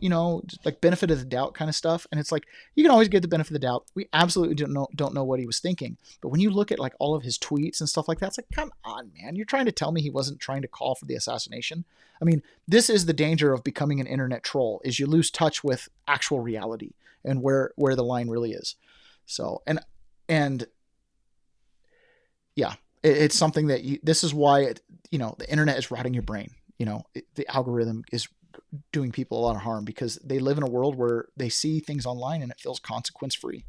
like benefit of the doubt kind of stuff. And it's like, you can always give the benefit of the doubt. We absolutely don't know what he was thinking. But when you look at like all of his tweets and stuff like that, it's like, come on, man, you're trying to tell me he wasn't trying to call for the assassination. I mean, this is the danger of becoming an internet troll, is you lose touch with actual reality and where the line really is. So, and yeah, it's something that this is why, the internet is rotting your brain. The algorithm is doing people a lot of harm because they live in a world where they see things online and it feels consequence free.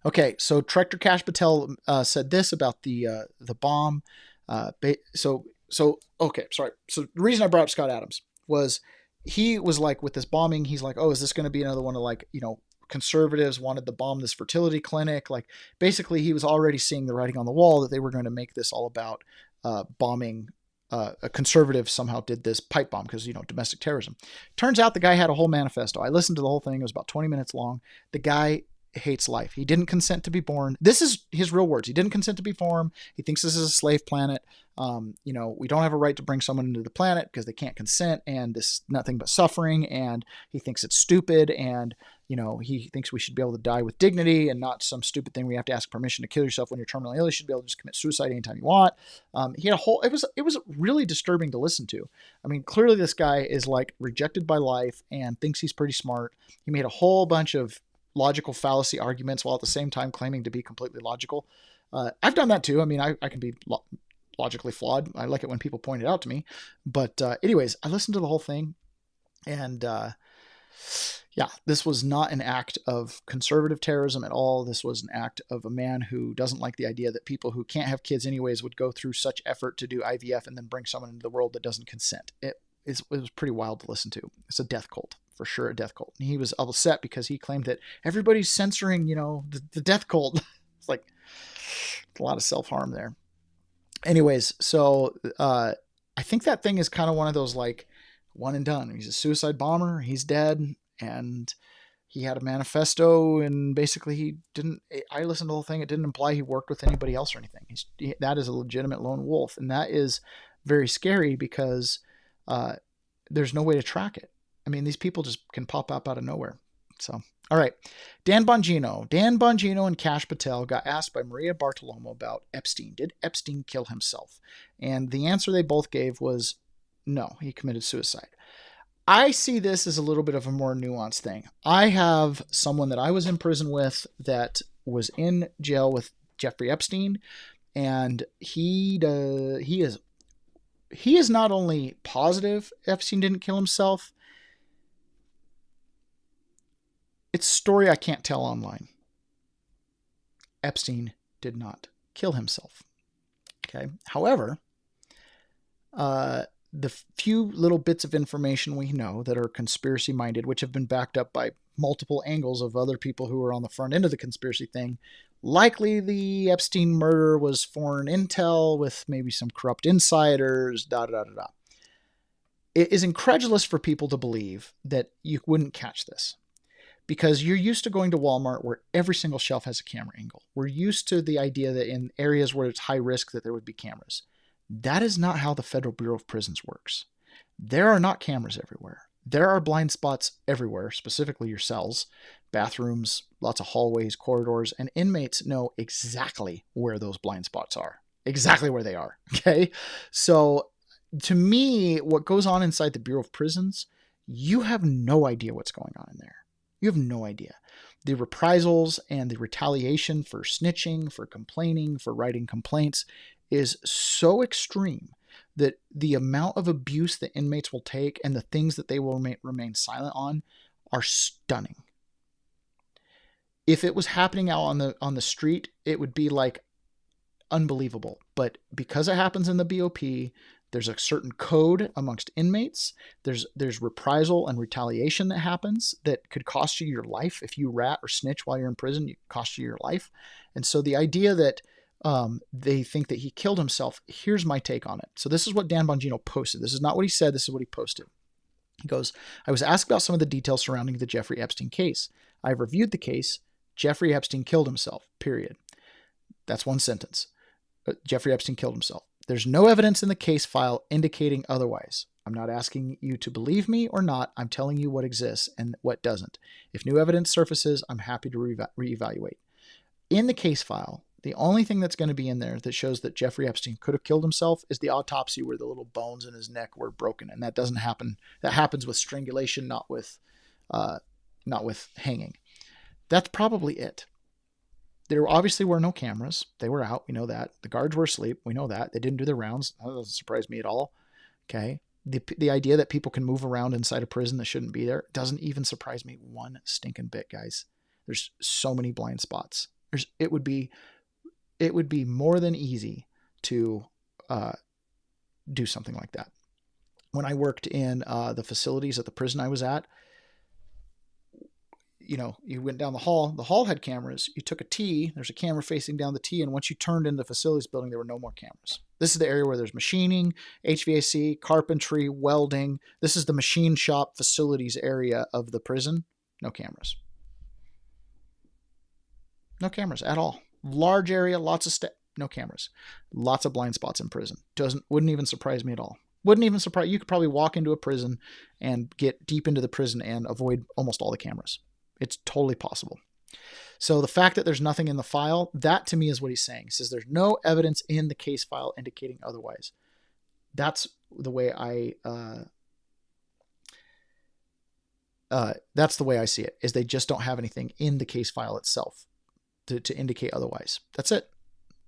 Okay, so Director Kash Patel said this about the bomb. Okay, sorry. So the reason I brought up Scott Adams was he was like, with this bombing, he's like, oh, is this going to be another one of conservatives wanted to bomb this fertility clinic? Like, basically, he was already seeing the writing on the wall that they were going to make this all about bombing. A conservative somehow did this pipe bomb because, domestic terrorism. Turns out the guy had a whole manifesto. I listened to the whole thing. It was about 20 minutes long. The guy hates life. He didn't consent to be born. This is his real words. He didn't consent to be born. He thinks this is a slave planet. We don't have a right to bring someone into the planet because they can't consent, and this is nothing but suffering, and he thinks it's stupid, and he thinks we should be able to die with dignity and not some stupid thing where you have to ask permission to kill yourself when you're terminally ill. You should be able to just commit suicide anytime you want. He had it was really disturbing to listen to. I mean, clearly this guy is like rejected by life and thinks he's pretty smart. He made a whole bunch of logical fallacy arguments while at the same time claiming to be completely logical. I've done that too. I mean, I can be logically flawed. I like it when people point it out to me. But anyways, I listened to the whole thing, and yeah, this was not an act of conservative terrorism at all. This was an act of a man who doesn't like the idea that people who can't have kids anyways would go through such effort to do IVF and then bring someone into the world that doesn't consent. it was pretty wild to listen to. It's a death cult, for sure, a death cult. And he was upset because he claimed that everybody's censoring, the death cult. It's like a lot of self-harm there. Anyways, so I think that thing is kind of one of those like one and done. He's a suicide bomber. He's dead. And he had a manifesto, and basically he didn't. I listened to the whole thing. It didn't imply he worked with anybody else or anything. That is a legitimate lone wolf, and that is very scary because there's no way to track it. I mean, these people just can pop up out of nowhere. So, all right. Dan Bongino and Kash Patel got asked by Maria Bartiromo about Epstein. Did Epstein kill himself? And the answer they both gave was no, he committed suicide. I see this as a little bit of a more nuanced thing. I have someone that I was in prison with that was in jail with Jeffrey Epstein, and he is not only positive Epstein didn't kill himself. It's a story I can't tell online. Epstein did not kill himself. Okay. However, the few little bits of information we know that are conspiracy minded, which have been backed up by multiple angles of other people who are on the front end of the conspiracy thing, likely the Epstein murder was foreign intel with maybe some corrupt insiders, It is incredulous for people to believe that you wouldn't catch this, because you're used to going to Walmart where every single shelf has a camera angle. We're used to the idea that in areas where it's high risk that there would be cameras. That is not how the Federal Bureau of Prisons works. There are not cameras everywhere. There are blind spots everywhere, specifically your cells, bathrooms, lots of hallways, corridors, and inmates know exactly where those blind spots are, exactly where they are. Okay. So to me, what goes on inside the Bureau of Prisons, you have no idea what's going on in there. You have no idea. The reprisals and the retaliation for snitching, for complaining, for writing complaints is so extreme that the amount of abuse that inmates will take and the things that they will remain silent on are stunning. If it was happening out on the street, it would be like unbelievable. But because it happens in the BOP, there's a certain code amongst inmates. There's reprisal and retaliation that happens that could cost you your life. If you rat or snitch while you're in prison, it costs you your life. And so the idea that they think that he killed himself, here's my take on it. So this is what Dan Bongino posted. This is not what he said. This is what he posted. He goes, I was asked about some of the details surrounding the Jeffrey Epstein case. I've reviewed the case. Jeffrey Epstein killed himself, period. That's one sentence. Jeffrey Epstein killed himself. There's no evidence in the case file indicating otherwise. I'm not asking you to believe me or not. I'm telling you what exists and what doesn't. If new evidence surfaces, I'm happy to reevaluate. In the case file, the only thing that's going to be in there that shows that Jeffrey Epstein could have killed himself is the autopsy where the little bones in his neck were broken. And that doesn't happen. That happens with strangulation, not with hanging. That's probably it. There obviously were no cameras. They were out. We know that. The guards were asleep. We know that. They didn't do their rounds. That doesn't surprise me at all. Okay. The idea that people can move around inside a prison that shouldn't be there doesn't even surprise me one stinking bit, guys. There's so many blind spots. It would be more than easy to do something like that. When I worked in the facilities at the prison I was at, you went down the hall had cameras. You took a T, there's a camera facing down the T, and once you turned into the facilities building, there were no more cameras. This is the area where there's machining, HVAC, carpentry, welding. This is the machine shop facilities area of the prison. No cameras. No cameras at all. Large area, lots of no cameras. Lots of blind spots in prison. Wouldn't even surprise me at all. Wouldn't even surprise you. Could probably walk into a prison and get deep into the prison and avoid almost all the cameras. It's totally possible. So the fact that there's nothing in the file, that to me is what he's saying. He says there's no evidence in the case file indicating otherwise. That's the way I see it, is they just don't have anything in the case file itself to indicate otherwise. That's it.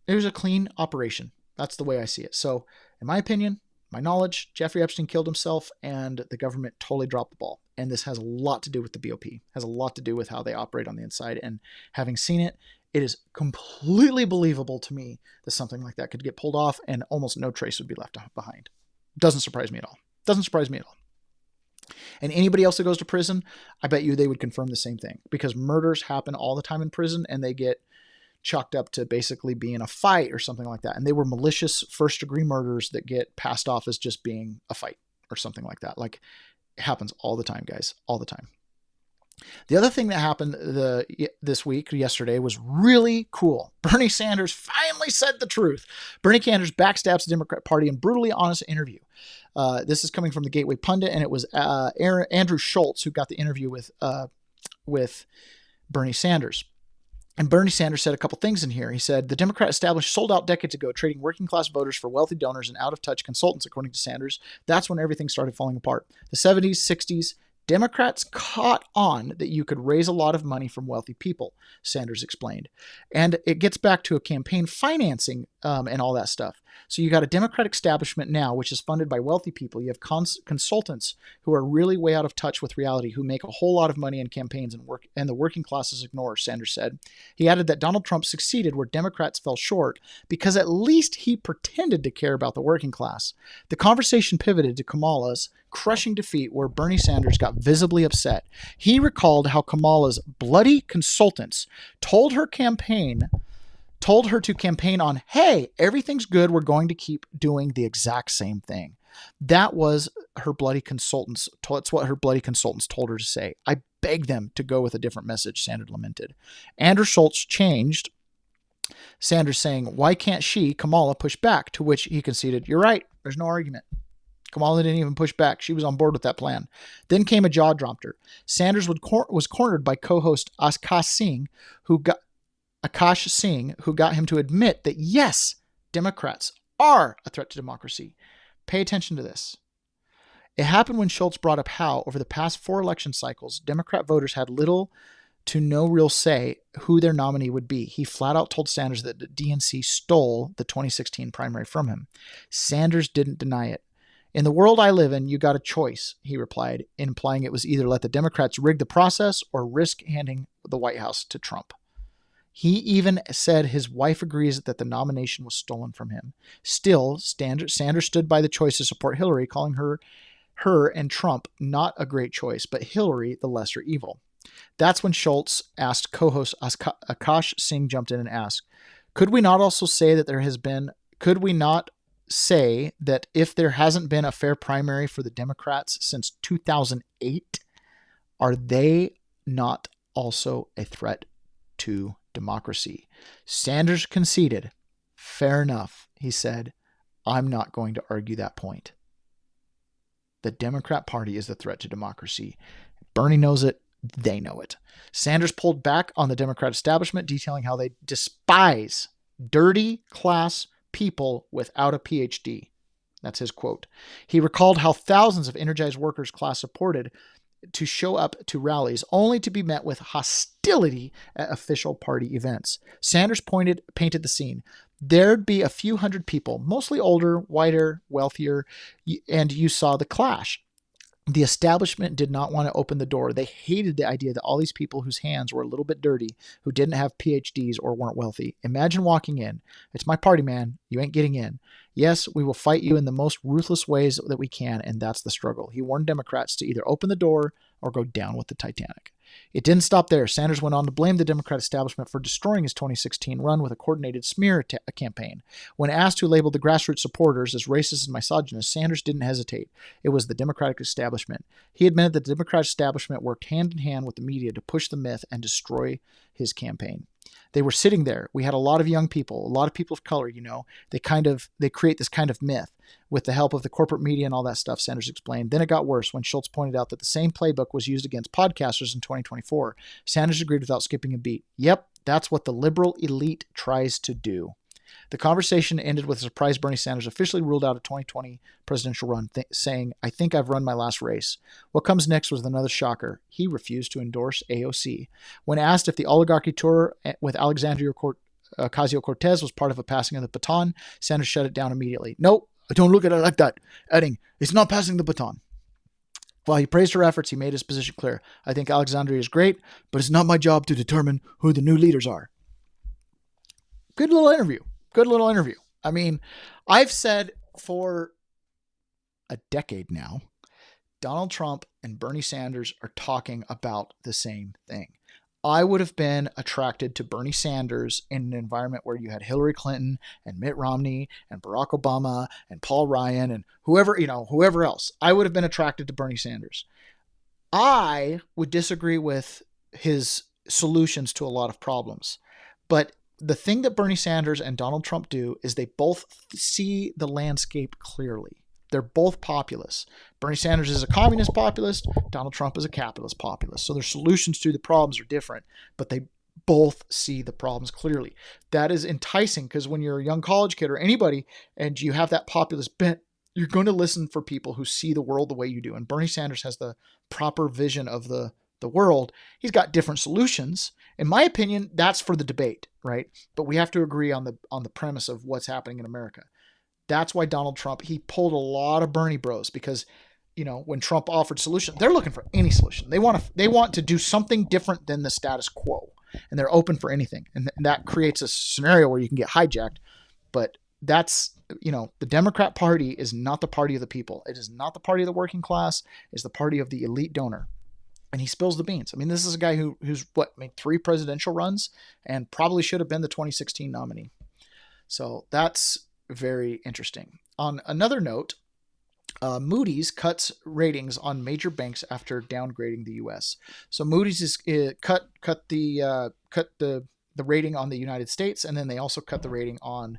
It was a clean operation. That's the way I see it. So in my opinion, my knowledge, Jeffrey Epstein killed himself and the government totally dropped the ball. And this has a lot to do with the BOP, has a lot to do with how they operate on the inside. And having seen it, it is completely believable to me that something like that could get pulled off and almost no trace would be left behind. Doesn't surprise me at all. Doesn't surprise me at all. And anybody else that goes to prison, I bet you they would confirm the same thing, because murders happen all the time in prison and they get chalked up to basically being a fight or something like that. And they were malicious first degree murders that get passed off as just being a fight or something like that. Like, it happens all the time, guys, all the time. The other thing that happened yesterday, was really cool. Bernie Sanders finally said the truth. Bernie Sanders backstabs the Democrat Party in brutally honest interview. This is coming from the Gateway Pundit, and it was Andrew Schultz who got the interview with Bernie Sanders. And Bernie Sanders said a couple things in here. He said, the Democrat establishment sold out decades ago, trading working class voters for wealthy donors and out-of-touch consultants, according to Sanders. That's when everything started falling apart. The 70s, 60s, Democrats caught on that you could raise a lot of money from wealthy people, Sanders explained. And it gets back to a campaign financing and all that stuff. So you got a Democratic establishment now, which is funded by wealthy people. You have consultants who are really way out of touch with reality, who make a whole lot of money in campaigns and the working classes ignore, Sanders said. He added that Donald Trump succeeded where Democrats fell short because at least he pretended to care about the working class. The conversation pivoted to Kamala's crushing defeat, where Bernie Sanders got visibly upset. He recalled how Kamala's bloody consultants told her to campaign on, hey, everything's good, we're going to keep doing the exact same thing. That was her bloody consultants. That's what her bloody consultants told her to say. I begged them to go with a different message, Sanders lamented. Andrew Schultz changed, Sanders saying, why can't Kamala, push back? To which he conceded, you're right, there's no argument. Kamala didn't even push back. She was on board with that plan. Then came a jaw dropper. Sanders was cornered by co-host Akash Singh, who got him to admit that, yes, Democrats are a threat to democracy. Pay attention to this. It happened when Schultz brought up how, over the past 4 election cycles, Democrat voters had little to no real say who their nominee would be. He flat out told Sanders that the DNC stole the 2016 primary from him. Sanders didn't deny it. In the world I live in, you got a choice, he replied, implying it was either let the Democrats rig the process or risk handing the White House to Trump. He even said his wife agrees that the nomination was stolen from him. Still, Sanders stood by the choice to support Hillary, calling her and Trump not a great choice, but Hillary the lesser evil. That's when Schultz asked co-host Akash Singh jumped in and asked, could we not say that if there hasn't been a fair primary for the Democrats since 2008, are they not also a threat to democracy? Sanders conceded. Fair enough, he said. I'm not going to argue that point. The Democrat Party is the threat to democracy. Bernie knows it. They know it. Sanders pulled back on the Democrat establishment, detailing how they despise dirty class people without a PhD. That's his quote. He recalled how thousands of energized workers class supported to show up to rallies only to be met with hostility at official party events. Sanders painted the scene. There'd be a few hundred people, mostly older, whiter, wealthier, and you saw the clash. The establishment did not want to open the door. They hated the idea that all these people whose hands were a little bit dirty, who didn't have PhDs or weren't wealthy. Imagine walking in. It's my party, man. You ain't getting in. Yes, we will fight you in the most ruthless ways that we can, and that's the struggle. He warned Democrats to either open the door or go down with the Titanic. It didn't stop there. Sanders went on to blame the Democrat establishment for destroying his 2016 run with a coordinated smear campaign. When asked who labeled the grassroots supporters as racist and misogynist, Sanders didn't hesitate. It was the Democratic establishment. He admitted that the Democratic establishment worked hand in hand with the media to push the myth and destroy his campaign. They were sitting there. We had a lot of young people, a lot of people of color, They create this kind of myth with the help of the corporate media and all that stuff, Sanders explained. Then it got worse when Schultz pointed out that the same playbook was used against podcasters in 2024. Sanders agreed without skipping a beat. Yep, that's what the liberal elite tries to do. The conversation ended with a surprise. Bernie Sanders officially ruled out a 2020 presidential run, saying, I think I've run my last race. What comes next was another shocker. He refused to endorse AOC. When asked if the oligarchy tour with Alexandria Ocasio-Cortez was part of a passing of the baton, Sanders shut it down immediately. Nope, I don't look at it like that. Adding, it's not passing the baton. While he praised her efforts, he made his position clear. I think Alexandria is great, but it's not my job to determine who the new leaders are. Good little interview. I mean, I've said for a decade now, Donald Trump and Bernie Sanders are talking about the same thing. I would have been attracted to Bernie Sanders in an environment where you had Hillary Clinton and Mitt Romney and Barack Obama and Paul Ryan and whoever else. I would have been attracted to Bernie Sanders. I would disagree with his solutions to a lot of problems. But the thing that Bernie Sanders and Donald Trump do is they both see the landscape clearly. They're both populists. Bernie Sanders is a communist populist. Donald Trump is a capitalist populist. So their solutions to the problems are different, but they both see the problems clearly. That is enticing because when you're a young college kid or anybody and you have that populist bent, you're going to listen for people who see the world the way you do. And Bernie Sanders has the proper vision of the world. He's got different solutions. In my opinion, that's for the debate, right? But we have to agree on the premise of what's happening in America. That's why Donald Trump, he pulled a lot of Bernie bros because, when Trump offered solutions, they're looking for any solution. They want to do something different than the status quo, and they're open for anything. And that creates a scenario where you can get hijacked. But that's, the Democrat Party is not the party of the people. It is not the party of the working class. It's the party of the elite donor. And he spills the beans. I mean, this is a guy who's made 3 presidential runs and probably should have been the 2016 nominee. So that's very interesting. On another note, Moody's cuts ratings on major banks after downgrading the U.S. So Moody's is cut the rating on the United States, and then they also cut the rating on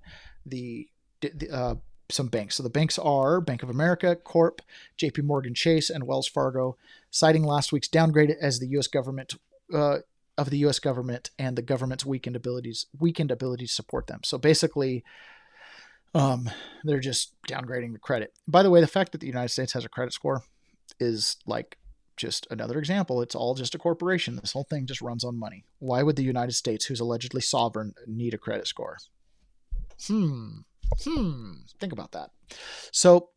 some banks. So the banks are Bank of America, Corp, JP Morgan Chase, and Wells Fargo, citing last week's downgrade as the U.S. government of the U.S. government and the government's weakened ability to support them. So basically, they're just downgrading the credit. By the way, the fact that the United States has a credit score is like just another example. It's all just a corporation. This whole thing just runs on money. Why would the United States, who's allegedly sovereign, need a credit score? Think about that. So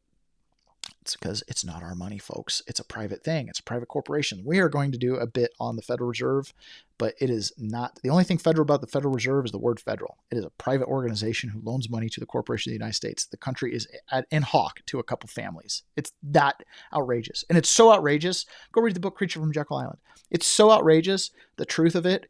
it's because it's not our money, folks. It's a private thing. It's a private corporation. We are going to do a bit on the Federal Reserve, but it is not the only thing federal about the Federal Reserve is the word federal. It is a private organization who loans money to the corporation of the United States. The country is in hawk to a couple families. It's that outrageous. And it's so outrageous. Go read the book Creature from Jekyll Island. It's so outrageous. The truth of it,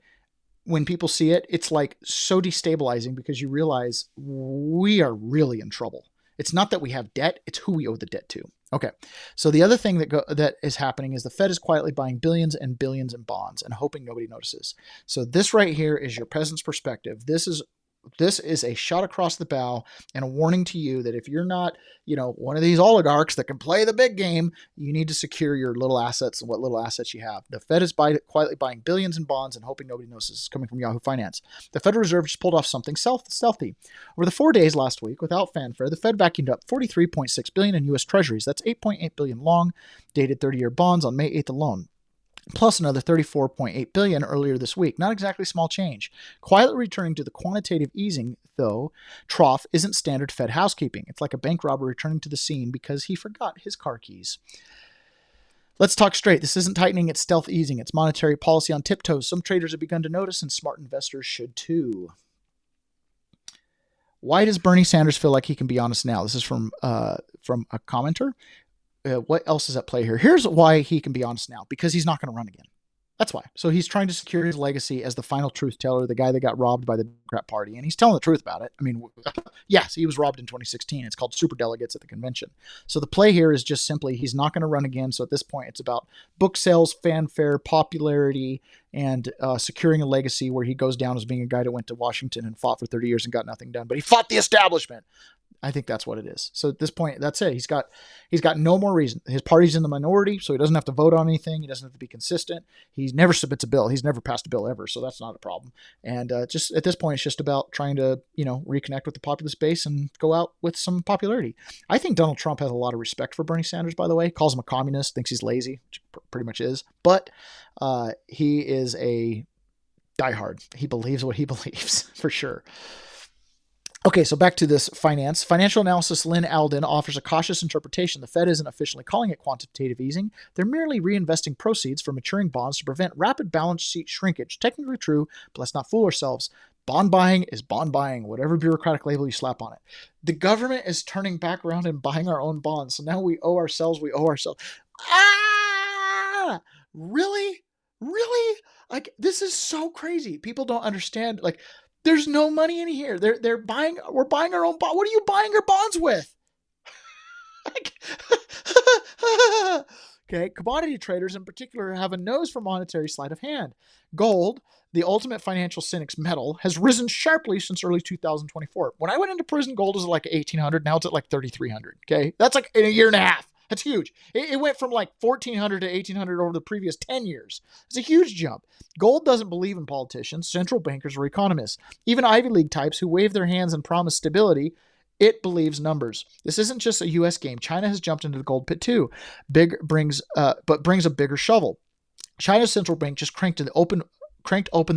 when people see it, it's like so destabilizing because you realize we are really in trouble. It's not that we have debt, it's who we owe the debt to. Okay, so the other thing that is happening is the Fed is quietly buying billions and billions in bonds and hoping nobody notices. So this right here is your peasant's perspective. This is a shot across the bow and a warning to you that if you're not, one of these oligarchs that can play the big game, you need to secure your little assets and what little assets you have. The Fed is quietly buying billions in bonds and hoping nobody notices. It's coming from Yahoo Finance. The Federal Reserve just pulled off something stealthy. Over the 4 days last week, without fanfare, the Fed vacuumed up $43.6 billion in U.S. Treasuries. That's $8.8 billion long, dated 30-year bonds on May 8th alone, plus another $34.8 billion earlier this week. Not exactly small change. Quietly returning to the quantitative easing, though, trough isn't standard Fed housekeeping. It's like a bank robber returning to the scene because he forgot his car keys. Let's talk straight. This isn't tightening, it's stealth easing. It's monetary policy on tiptoes. Some traders have begun to notice, and smart investors should too. Why does Bernie Sanders feel like he can be honest now? This is from a commenter. What else is at play here? Here's why he can be honest now. Because he's not going to run again. That's why. So he's trying to secure his legacy as the final truth teller, the guy that got robbed by the Democrat Party. And he's telling the truth about it. I mean, yes, he was robbed in 2016. It's called superdelegates at the convention. So the play here is just simply he's not going to run again. So at this point, it's about book sales, fanfare, popularity, and securing a legacy where he goes down as being a guy that went to Washington and fought for 30 years and got nothing done. But he fought the establishment. I think that's what it is. So at this point, that's it. He's got no more reason. His party's in the minority, so he doesn't have to vote on anything. He doesn't have to be consistent. He never submits a bill. He's never passed a bill ever, so that's not a problem. And just at this point, it's just about trying to, reconnect with the populist base and go out with some popularity. I think Donald Trump has a lot of respect for Bernie Sanders, by the way. Calls him a communist, thinks he's lazy, which pretty much is. But he is a diehard. He believes what he believes, for sure. Okay, so back to this finance. Financial analyst Lynn Alden offers a cautious interpretation. The Fed isn't officially calling it quantitative easing. They're merely reinvesting proceeds from maturing bonds to prevent rapid balance sheet shrinkage. Technically true, but let's not fool ourselves. Bond buying is bond buying, whatever bureaucratic label you slap on it. The government is turning back around and buying our own bonds. So now we owe ourselves. Ah, really? Really? Like, this is so crazy. People don't understand. Like, there's no money in here. We're buying our own bond. What are you buying your bonds with? Okay, commodity traders in particular have a nose for monetary sleight of hand. Gold, the ultimate financial cynic's metal, has risen sharply since early 2024. When I went into prison, gold was at like 1,800. Now it's at like 3,300. Okay, that's like in a year and a half. That's huge. It went from like 1,400 to 1,800 over the previous 10 years. It's a huge jump. Gold doesn't believe in politicians, central bankers, or economists. Even Ivy League types who wave their hands and promise stability, it believes numbers. This isn't just a U.S. game. China has jumped into the gold pit too. Brings a bigger shovel. China's central bank just cranked open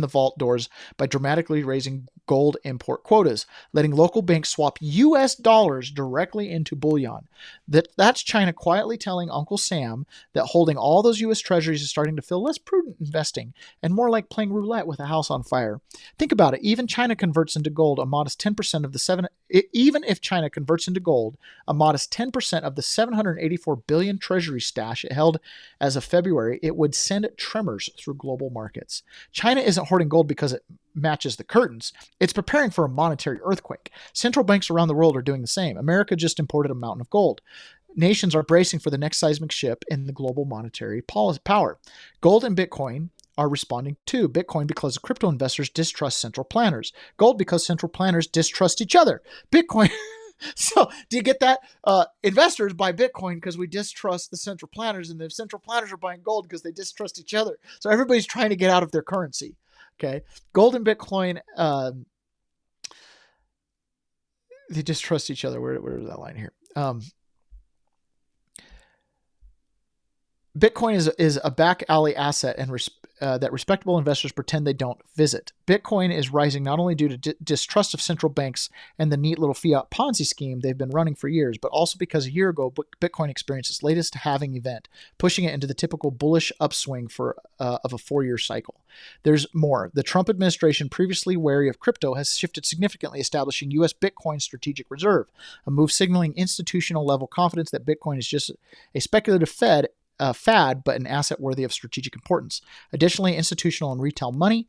the vault doors by dramatically raising gold import quotas, letting local banks swap U.S. dollars directly into bullion. That's China quietly telling Uncle Sam that holding all those U.S. treasuries is starting to feel less prudent investing and more like playing roulette with a house on fire. Think about it. Even China converts into gold a modest 10% of the even if China converts into gold a modest 10% of the 784 billion treasury stash it held as of February, it would send tremors through global markets. China isn't hoarding gold because it matches the curtains. It's preparing for a monetary earthquake. Central banks around the world are doing the same. America just imported a mountain of gold. Nations are bracing for the next seismic shift in the global monetary power. Gold and Bitcoin are responding too. Bitcoin because crypto investors distrust central planners. Gold because central planners distrust each other. Bitcoin. So do you get that? Investors buy Bitcoin because we distrust the central planners, and the central planners are buying gold because they distrust each other. So everybody's trying to get out of their currency. Okay, gold and Bitcoin, they distrust each other. Where is that line here? Bitcoin is a back alley asset and that respectable investors pretend they don't visit. Bitcoin is rising not only due to distrust of central banks and the neat little fiat Ponzi scheme they've been running for years, but also because a year ago Bitcoin experienced its latest halving event, pushing it into the typical bullish upswing of a 4-year cycle. There's more. The Trump administration, previously wary of crypto, has shifted significantly, establishing U.S. Bitcoin strategic reserve, a move signaling institutional level confidence that Bitcoin is just a speculative fad, but an asset worthy of strategic importance. Additionally, institutional and retail money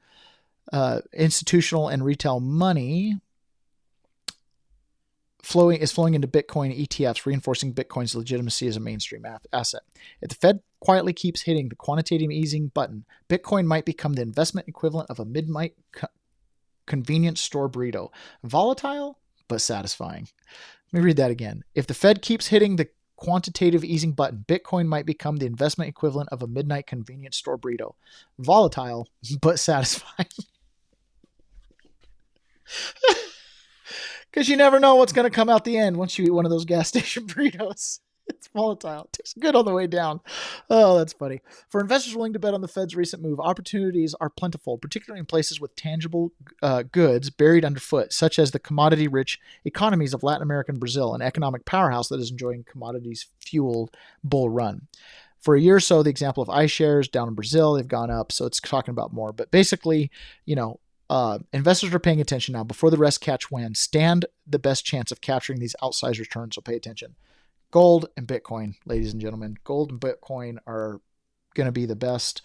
flowing into Bitcoin ETFs, reinforcing Bitcoin's legitimacy as a mainstream asset. If the Fed quietly keeps hitting the quantitative easing button, Bitcoin might become the investment equivalent of a midnight convenience store burrito. Volatile, but satisfying. Let me read that again. If the Fed keeps hitting the quantitative easing button, Bitcoin might become the investment equivalent of a midnight convenience store burrito. Volatile, but satisfying. Because you never know what's going to come out the end once you eat one of those gas station burritos. It's volatile. It tastes good on the way down. Oh, that's funny. For investors willing to bet on the Fed's recent move, opportunities are plentiful, particularly in places with tangible goods buried underfoot, such as the commodity-rich economies of Latin America and Brazil, an economic powerhouse that is enjoying commodities-fueled bull run. For a year or so, the example of iShares down in Brazil, they've gone up, so it's talking about more. But basically, investors are paying attention now. Before the rest catch wind, stand the best chance of capturing these outsized returns, so pay attention. Gold and Bitcoin, ladies and gentlemen. Gold and Bitcoin are going to be the best,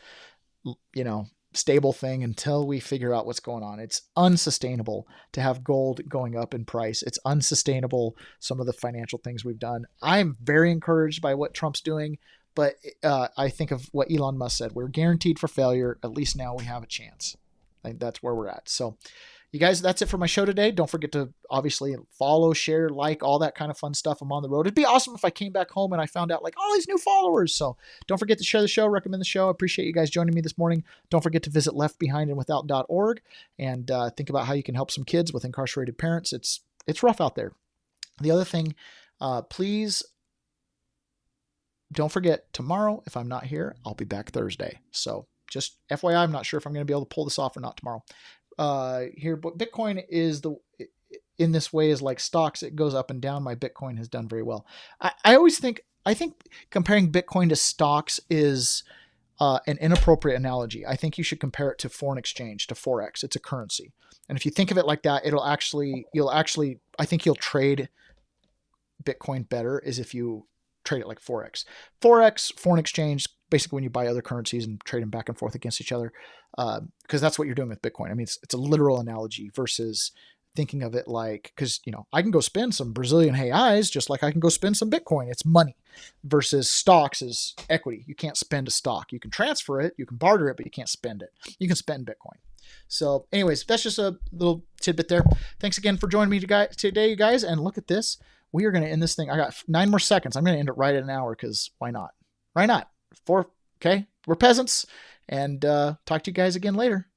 stable thing until we figure out what's going on. It's unsustainable to have gold going up in price. It's unsustainable, some of the financial things we've done. I'm very encouraged by what Trump's doing, but I think of what Elon Musk said. We're guaranteed for failure. At least now we have a chance. I think that's where we're at. So you guys, that's it for my show today. Don't forget to obviously follow, share, like, all that kind of fun stuff. I'm on the road. It'd be awesome if I came back home and I found out all these new followers. So don't forget to share the show, recommend the show. I appreciate you guys joining me this morning. Don't forget to visit leftbehindandwithout.org and think about how you can help some kids with incarcerated parents. It's rough out there. The other thing, please don't forget, tomorrow, if I'm not here, I'll be back Thursday. So just FYI, I'm not sure if I'm going to be able to pull this off or not tomorrow. Here, but Bitcoin is in this way is like stocks. It goes up and down. My Bitcoin has done very well. I think comparing Bitcoin to stocks is an inappropriate analogy. I think you should compare it to foreign exchange, to Forex. It's a currency. And if you think of it like that, I think you'll trade Bitcoin better is if you trade it like Forex. Forex, foreign exchange, basically when you buy other currencies and trade them back and forth against each other, because that's what you're doing with Bitcoin. I mean, it's a literal analogy versus thinking of it like, because, I can go spend some Brazilian reais just like I can go spend some Bitcoin. It's money versus stocks is equity. You can't spend a stock. You can transfer it, you can barter it, but you can't spend it. You can spend Bitcoin. So anyways, that's just a little tidbit there. Thanks again for joining me today, you guys. And look at this. We are going to end this thing. I got 9 more seconds. I'm going to end it right at an hour because why not? Why not? Okay. We're peasants. And talk to you guys again later.